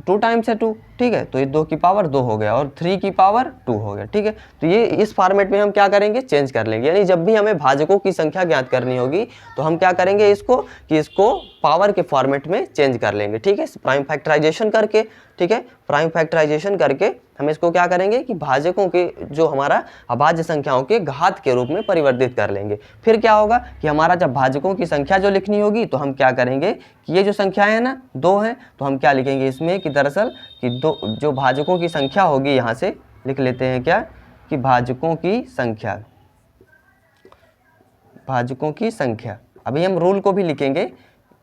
2 टाइम्स है 2। ठीक है, तो ये 2 की पावर 2 हो गया और 3 की पावर 2 हो गया। ठीक है, तो ये इस फॉर्मेट में हम क्या करेंगे चेंज कर लेंगे। यानी जब भी हमें भाजकों की संख्या ज्ञात करनी होगी तो हम क्या करेंगे इसको कि इसको पावर के फॉर्मेट में चेंज कर लेंगे। ठीक है, प्राइम फैक्टराइजेशन करके। ठीक है, प्राइम फैक्टराइजेशन करके हम इसको क्या करेंगे कि भाजकों के जो हमारा अभाज्य संख्याओं के घात के रूप में परिवर्तित कर लेंगे। फिर क्या होगा कि हमारा जब भाजकों की संख्या जो लिखनी होगी तो हम क्या करेंगे कि ये जो संख्याएं है ना 2 हैं, तो हम क्या लिखेंगे इसमें कि दरअसल कि 2 जो भाजकों की संख्या होगी यहाँ से लिख लेते हैं क्या कि भाजकों की संख्या, भाजकों की संख्या। अभी हम रूल को भी लिखेंगे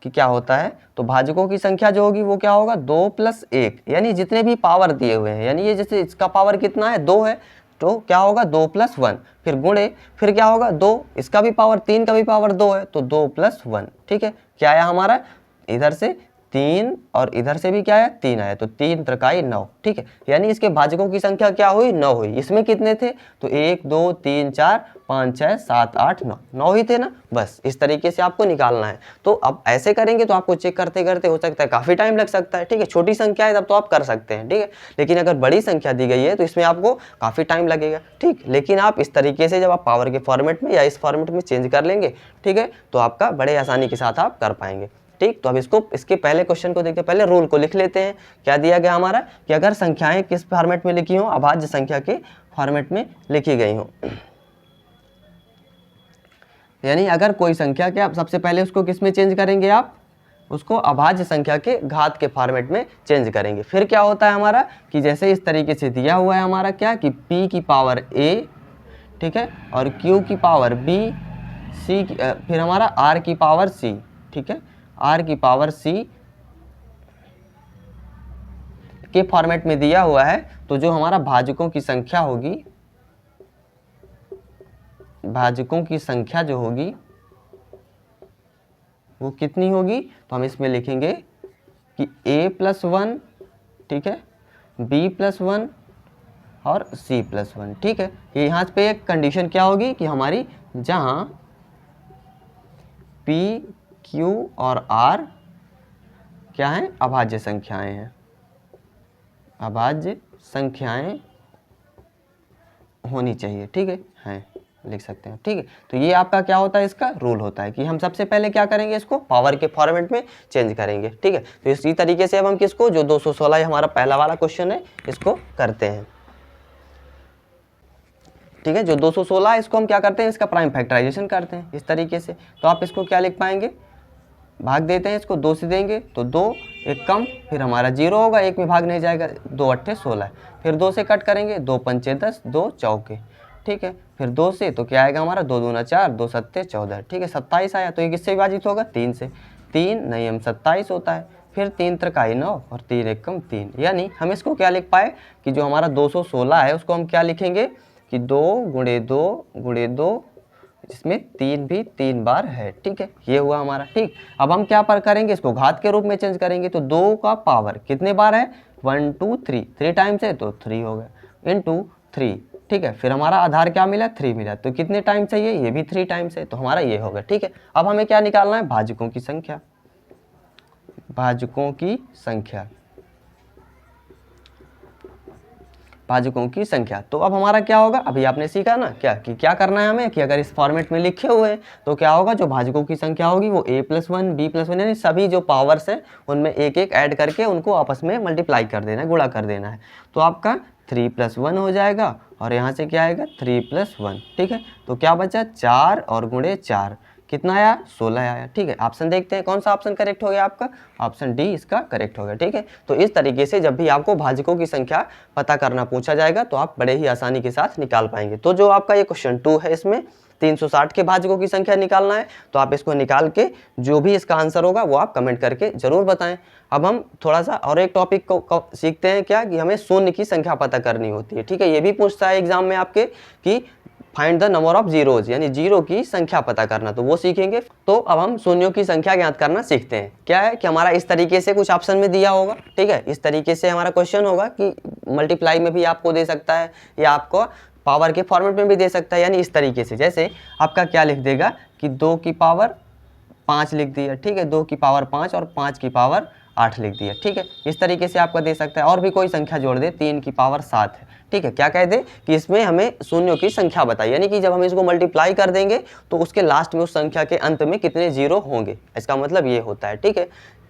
कि क्या होता है। तो भाजकों की संख्या जो होगी वो क्या होगा 2 + 1, यानी जितने भी पावर दिए हुए हैं, यानी ये जैसे इसका पावर कितना है 2 है तो क्या होगा 2 + 1, फिर गुणे, फिर क्या होगा 2, इसका भी पावर 3 का भी पावर 2 है तो 2 + 1। ठीक है, क्या आया हमारा इधर से 3 और इधर से भी क्या आया 3 आया, तो 3 त्रिकाई 9। ठीक है, यानी इसके भाजकों की संख्या क्या हुई 9 हुई। इसमें कितने थे तो 1 2 3 4 5 6 7 8 9, 9 ही थे ना। बस इस तरीके से आपको निकालना है। तो अब ऐसे करेंगे तो आपको चेक करते करते हो सकता है काफ़ी टाइम लग सकता है। ठीक है, छोटी संख्या है तब तो आप कर सकते हैं। ठीक है, लेकिन अगर बड़ी संख्या दी गई है तो इसमें आपको काफ़ी टाइम लगेगा। ठीक, लेकिन आप इस तरीके से जब आप पावर के फॉर्मेट में या इस फॉर्मेट में चेंज कर लेंगे, ठीक है, तो आपका बड़े आसानी के साथ आप कर पाएंगे। ठीक, तो अब इसके पहले क्वेश्चन को देखते हैं। पहले रूल को लिख लेते हैं। क्या दिया गया हमारा कि अगर संख्याएं किस फॉर्मेट में लिखी हो, अभाज्य संख्या के फॉर्मेट में लिखी गई हो, यानी अगर कोई संख्या के आप सबसे पहले उसको किस में चेंज करेंगे, आप उसको अभाज्य संख्या के घात के फॉर्मेट में चेंज करेंगे। फिर क्या होता है हमारा कि जैसे इस तरीके से दिया हुआ है हमारा क्या कि p की पावर a, ठीक है, और q की पावर b, c फिर हमारा r की पावर c, ठीक है, r की पावर c के फॉर्मेट में दिया हुआ है। तो जो हमारा भाजकों की संख्या होगी, भाजकों की संख्या जो होगी वो कितनी होगी, तो हम इसमें लिखेंगे कि a + 1, ठीक है, b + 1 और c + 1। ठीक है, ये यहाँ पे एक कंडीशन क्या होगी कि हमारी जहाँ p, q और r क्या हैं अभाज्य संख्याएं हैं, अभाज्य संख्याएं होनी चाहिए। ठीक है, हैं लिख सकते हैं। ठीक है, तो ये आपका क्या होता है, इसका रूल होता है कि हम सबसे पहले क्या करेंगे, इसको पावर के फॉर्मेट में चेंज करेंगे। ठीक है, तो इसी तरीके से अब हम किसको, जो 216 हमारा पहला वाला क्वेश्चन है, इसको करते हैं। ठीक है, जो 216 इसको हम क्या करते हैं, इसका प्राइम फैक्टराइजेशन करते हैं इस तरीके से। तो आप इसको क्या लिख पाएंगे, भाग देते हैं इसको 2 से देंगे तो 2 एक कम, फिर हमारा 0 होगा, 1 में भाग नहीं जाएगा, 2 8 16, फिर 2 से कट करेंगे, 2 पंचे 10, 2 चौके। ठीक है, फिर 2 से तो क्या आएगा हमारा 2 दूना 4, 2 सत्ते 14। ठीक है, 27 आया। तो ये किससे विभाजित होगा 3 से, 3 नहीं हम 27 होता है, फिर 3 त्रिकाई 9 और 3 एक कम 3। यानी हम इसको क्या लिख पाए कि जो हमारा 216 है उसको हम क्या लिखेंगे कि 2 × 2 × 2, जिसमें 3 भी 3 बार है। ठीक है, ये हुआ हमारा। ठीक, अब हम क्या पर करेंगे, इसको घात के रूप में चेंज करेंगे। तो 2 का पावर कितने बार है 1 2 3, 3 टाइम्स है तो 3 हो गया इंटू 3। ठीक है, फिर हमारा आधार क्या मिला 3 मिला, तो कितने टाइम चाहिए, ये भी 3 टाइम्स है, तो हमारा ये हो गया। ठीक है, अब हमें क्या निकालना है, भाजकों की संख्या, भाजकों की संख्या, भाजकों की संख्या। तो अब हमारा क्या होगा, अभी आपने सीखा ना क्या कि क्या करना है हमें कि अगर इस फॉर्मेट में लिखे हुए हैं तो क्या होगा, जो भाजकों की संख्या होगी वो a + 1 b + 1, यानी सभी जो पावर्स हैं उनमें एक एक ऐड करके उनको आपस में मल्टीप्लाई कर देना है, गुणा कर देना है। तो आपका 3 + 1 हो जाएगा और यहाँ से क्या आएगा 3 + 1। ठीक है, तो क्या बचा 4 और गुणे 4 कितना आया 16 आया। ठीक है, ऑप्शन देखते हैं कौन सा ऑप्शन करेक्ट हो गया आपका, ऑप्शन डी इसका करेक्ट हो गया। ठीक है, तो इस तरीके से जब भी आपको भाजकों की संख्या पता करना पूछा जाएगा तो आप बड़े ही आसानी के साथ निकाल पाएंगे। तो जो आपका ये क्वेश्चन 2 है, इसमें 360 के भाजकों की संख्या निकालना है, तो आप इसको निकाल के जो भी इसका आंसर होगा वो आप कमेंट करके जरूर बताएं। अब हम थोड़ा सा और एक टॉपिक को सीखते हैं, क्या कि हमें शून्य की संख्या पता करनी होती है। ठीक है, ये भी पूछता है एग्जाम में आपके कि find the number of zeros, यानी जीरो की संख्या पता करना, तो वो सीखेंगे। तो अब हम शून्यों की संख्या ज्ञात करना सीखते हैं। क्या है कि हमारा इस तरीके से कुछ ऑप्शन में दिया होगा। ठीक है, इस तरीके से हमारा क्वेश्चन होगा कि मल्टीप्लाई में भी आपको दे सकता है या आपको पावर के फॉर्मेट में भी दे सकता है। यानी इस तरीके से जैसे आपका क्या लिख देगा कि 2 की पावर 5 लिख दिया। ठीक है, 2 की पावर 5 और 5 की पावर 8 लिख दिया। ठीक है, इस तरीके से आपका दे सकता है। और भी कोई संख्या जोड़ दे, 3 की पावर 7 है। ठीक है, क्या कह दे कि इसमें हमें शून्यों की संख्या बताइए, यानी कि जब हम इसको मल्टीप्लाई कर देंगे तो उसके लास्ट में उस संख्या के अंत में कितने जीरो होंगे, इसका मतलब ये होता है। ठीक है,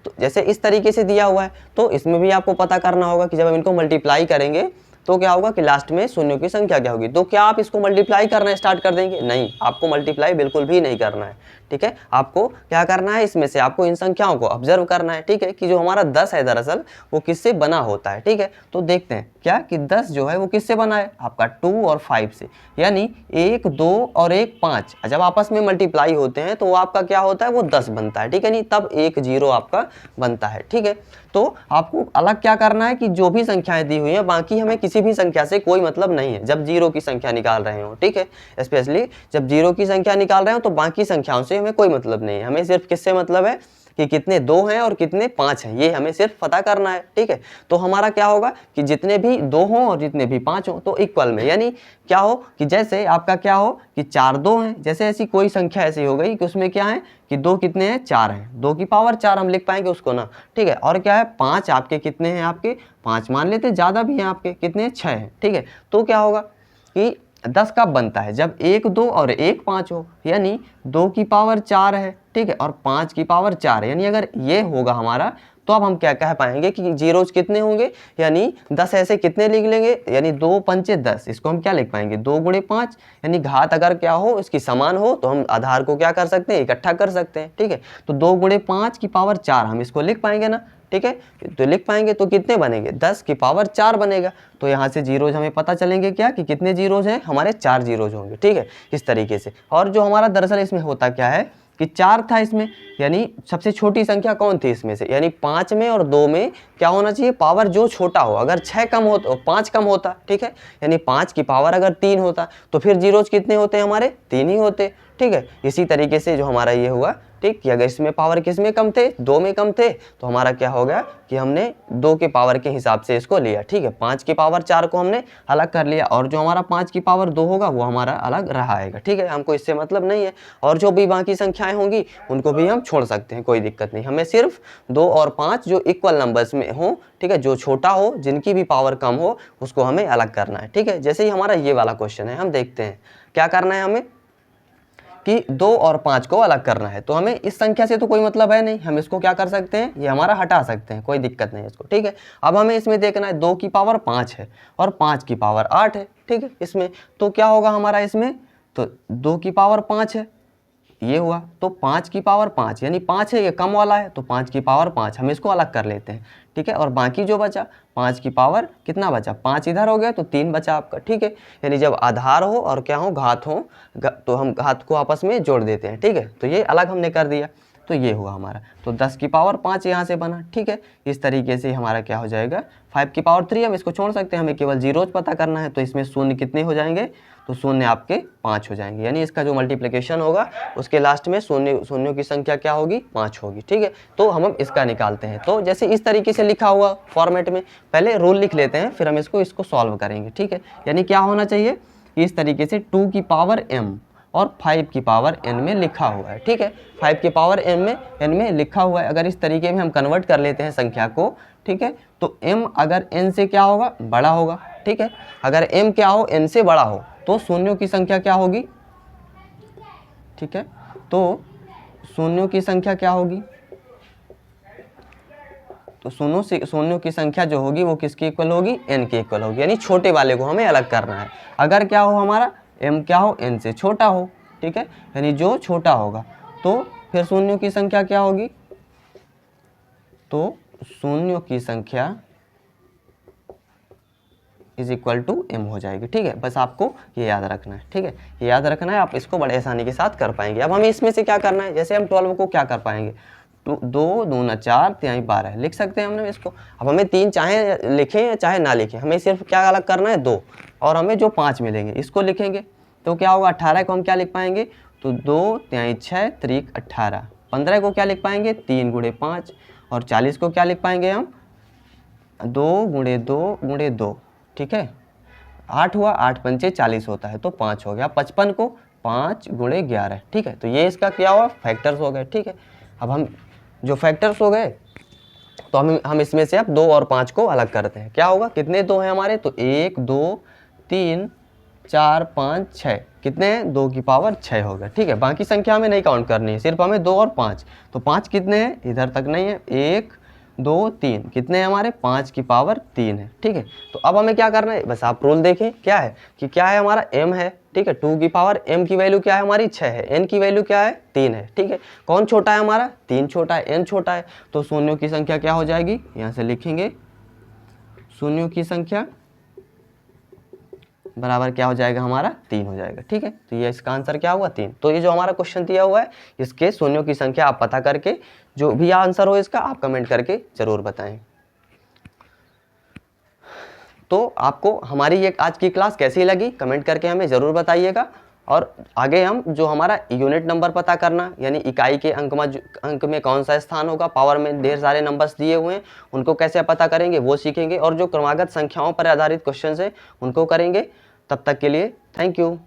तो जैसे इस तरीके से दिया हुआ है तो इसमें भी आपको पता करना होगा कि जब हम इनको मल्टीप्लाई करेंगे तो क्या होगा कि लास्ट में शून्यों की संख्या क्या होगी। तो क्या आप इसको मल्टीप्लाई करना स्टार्ट कर देंगे? नहीं, आपको मल्टीप्लाई बिल्कुल भी नहीं करना है, ठीक है। आपको क्या करना है, इसमें से आपको इन संख्याओं को ऑब्जर्व करना है, ठीक है, कि जो हमारा 10 है दरअसल वो किससे बना होता है, ठीक है। तो देखते हैं क्या कि 10 जो है वो किससे बना है, आपका 2 और 5 से, यानी 1 2 और 1 5 जब आपस में मल्टीप्लाई होते हैं तो वो आपका क्या होता है, वो 10 बनता है, ठीक है, नहीं तब 1 0 आपका बनता है, ठीक है। तो आपको अलग क्या करना है कि जो भी संख्याएं दी हुई हैं बाकी हमें किसी भी संख्या से कोई मतलब नहीं है जब जीरो की संख्या निकाल रहे हो, ठीक है। स्पेशली जब जीरो की संख्या निकाल रहे हो तो बाकी संख्याओं से हमें कोई मतलब नहीं है, हमें सिर्फ किससे मतलब है कि कितने 2 हैं और कितने 5 हैं, ये हमें सिर्फ पता करना है, ठीक है। तो हमारा क्या होगा कि जितने भी 2 हों और जितने भी 5 हों तो इक्वल में, यानी क्या हो कि जैसे आपका क्या हो कि 4 2 हैं, जैसे ऐसी कोई संख्या ऐसी हो गई कि उसमें क्या है कि 2 कितने हैं, 4 हैं, 2 की पावर 4 हम लिख पाएंगे उसको ना, ठीक है। और क्या है 5 आपके कितने हैं, आपके 5 मान लेते, ज़्यादा भी हैं आपके कितने हैं, 6 हैं, ठीक है। तो क्या होगा कि 10 कब बनता है, जब 1 2 और 1 5 हो, यानी 2 की पावर 4 है, ठीक है, और 5 की पावर 4 है, यानी अगर ये होगा हमारा तो अब हम क्या कह पाएंगे कि जीरोज कितने होंगे, यानी 10 ऐसे कितने लिख लेंगे, यानी 2 पंचे 10, इसको हम क्या लिख पाएंगे 2 गुणे 5, यानी घात अगर क्या हो इसकी समान हो तो हम आधार को क्या कर सकते हैं, इकट्ठा कर सकते हैं, ठीक है। तो 2 गुणे 5 की पावर 4 हम इसको लिख पाएंगे ना, ठीक है। तो लिख पाएंगे तो कितने बनेंगे, 10 की पावर 4 बनेगा। तो यहाँ से जीरोज हमें पता चलेंगे क्या कि कितने जीरोज हैं, हमारे 4 जीरोज होंगे, ठीक है, इस तरीके से। और जो हमारा दरअसल इसमें होता क्या है कि 4 था इसमें, यानी सबसे छोटी संख्या कौन थी इसमें से, यानी 5 में और 2 में क्या होना चाहिए, पावर जो छोटा हो, अगर 6 कम हो तो 5 कम होता, ठीक है, यानी 5 की पावर अगर 3 होता तो फिर जीरोज कितने होते हैं हमारे, 3 ही होते, ठीक है। इसी तरीके से जो हमारा ये हुआ, ठीक, कि अगर इसमें पावर किस में कम थे, 2 में कम थे, तो हमारा क्या हो गया कि हमने 2 के पावर के हिसाब से इसको लिया, ठीक है। 5 की पावर 4 को हमने अलग कर लिया और जो हमारा 5 की पावर 2 होगा वो हमारा अलग रहा आएगा, ठीक है, हमको इससे मतलब नहीं है। और जो भी बाकी संख्याएं होंगी उनको भी हम छोड़ सकते हैं, कोई दिक्कत नहीं, हमें सिर्फ 2 और 5 जो इक्वल नंबर्स में हो, ठीक है, जो छोटा हो, जिनकी भी पावर कम हो, उसको हमें अलग करना है, ठीक है। जैसे ही हमारा ये वाला क्वेश्चन है, हम देखते हैं क्या करना है हमें कि 2 और 5 को अलग करना है। तो हमें इस संख्या से तो कोई मतलब है नहीं, हम इसको क्या कर सकते हैं, ये हमारा हटा सकते हैं, कोई दिक्कत नहीं है इसको, ठीक है। अब हमें इसमें देखना है 2 की पावर 5 है और 5 की पावर 8 है, ठीक है, इसमें तो क्या होगा हमारा इसमें, तो 2 की पावर 5 है, ये हुआ, तो 5 की पावर 5 यानी 5 है, ये कम वाला है, तो 5 की पावर 5 हम इसको अलग कर लेते हैं, ठीक है। और बाकी जो बचा 5 की पावर कितना बचा, 5 इधर हो गया तो 3 बचा आपका, ठीक है। यानी जब आधार हो और क्या हो, घात हो, तो हम घात को आपस में जोड़ देते हैं, ठीक है। तो ये अलग हमने कर दिया, तो ये हुआ हमारा, तो 10 की पावर 5 यहाँ से बना, ठीक है। इस तरीके से हमारा क्या हो जाएगा, 5 की पावर 3 हम इसको छोड़ सकते हैं, हमें केवल जीरोज पता करना है, तो इसमें शून्य कितने हो जाएंगे, तो शून्य आपके 5 हो जाएंगे, यानी इसका जो मल्टीप्लिकेशन होगा उसके लास्ट में शून्यों की संख्या क्या होगी, 5 होगी, ठीक है। तो हम इसका निकालते हैं, तो जैसे इस तरीके से लिखा हुआ फॉर्मेट में पहले रूल लिख लेते हैं, फिर हम इसको सॉल्व करेंगे, ठीक है। यानी क्या होना चाहिए, इस तरीके से 2 की पावर m और 5 की पावर n में लिखा हुआ है, ठीक है, 5 की पावर n में लिखा हुआ है। अगर इस तरीके में हम कन्वर्ट कर लेते हैं संख्या को, ठीक है, तो m अगर n से क्या होगा, बड़ा होगा, ठीक है। अगर m क्या हो, n से बड़ा हो, तो शून्यों की संख्या क्या होगी, ठीक है, तो शून्यों की संख्या क्या होगी, तो शून्यों की संख्या जो होगी वो किसकी इक्वल होगी, n के इक्वल होगी, यानी छोटे वाले को हमें अलग करना है। अगर क्या हो हमारा m क्या हो, n से छोटा हो, ठीक है, यानी जो छोटा होगा, तो फिर शून्यों की संख्या क्या होगी, तो शून्यों की संख्या इज इक्वल टू m हो जाएगी, ठीक है। बस आपको ये याद रखना है, ठीक है, ये याद रखना है, आप इसको बड़े आसानी के साथ कर पाएंगे। अब हमें इसमें से क्या करना है, जैसे हम 12 को क्या कर पाएंगे, 2 दूना 4 3 12 लिख सकते हैं हमने इसको। अब हमें 3 चाहे लिखें या चाहे ना लिखें, हमें सिर्फ क्या अलग करना है 2, और हमें जो 5 मिलेंगे इसको लिखेंगे, तो क्या होगा 18 को हम क्या लिख पाएंगे, तो 2 3 6 3 18, 15 को क्या लिख पाएंगे 3 गुणे 5, और 40 को क्या लिख पाएंगे हम 2 गुणे 2 गुणे 2, ठीक है, 8 हुआ, 8 पंचे 40 होता है, तो 5 हो गया। 55 को 5 गुणे 11, ठीक है, तो ये इसका क्या हुआ, फैक्टर्स हो गए, ठीक है। अब हम जो फैक्टर्स हो गए तो हम इसमें से अब 2 और 5 को अलग करते हैं, क्या होगा, कितने 2 हैं हमारे, तो 1 2 3 4 5 6, कितने हैं, 2 की पावर 6 हो गया, ठीक है। बाकी संख्या हमें नहीं काउंट करनी है, सिर्फ हमें 2 और 5, तो 5 कितने हैं, इधर तक नहीं है, 1 2 3 कितने हैं हमारे 5 की पावर 3 है। ठीक है, तो अब हमें क्या करना है, बस आप रूल देखें क्या है कि क्या है हमारा m है। ठीक है, 2 की पावर m की वैल्यू क्या है हमारी 6 है, n की वैल्यू क्या है 3 है। ठीक है, कौन छोटा है हमारा 3 छोटा है, n छोटा है, तो शून्यों की संख्या क्या हो जाएगी, यहाँ से लिखेंगे शून्यों की संख्या बराबर क्या हो जाएगा हमारा 3 हो जाएगा। ठीक है, तो ये इसका आंसर क्या हुआ 3। तो ये जो हमारा क्वेश्चन दिया हुआ है इसके शून्यों की संख्या आप पता करके जो भी आंसर हो इसका आप कमेंट करके जरूर बताएं। तो आपको हमारी ये आज की क्लास कैसी लगी कमेंट करके हमें ज़रूर बताइएगा। और आगे हम जो हमारा यूनिट नंबर पता करना यानी इकाई के अंक में कौन सा स्थान होगा, पावर में ढेर सारे नंबर्स दिए हुए हैं उनको कैसे पता करेंगे वो सीखेंगे, और जो क्रमागत संख्याओं पर आधारित क्वेश्चन है उनको करेंगे। तब तक के लिए थैंक यू।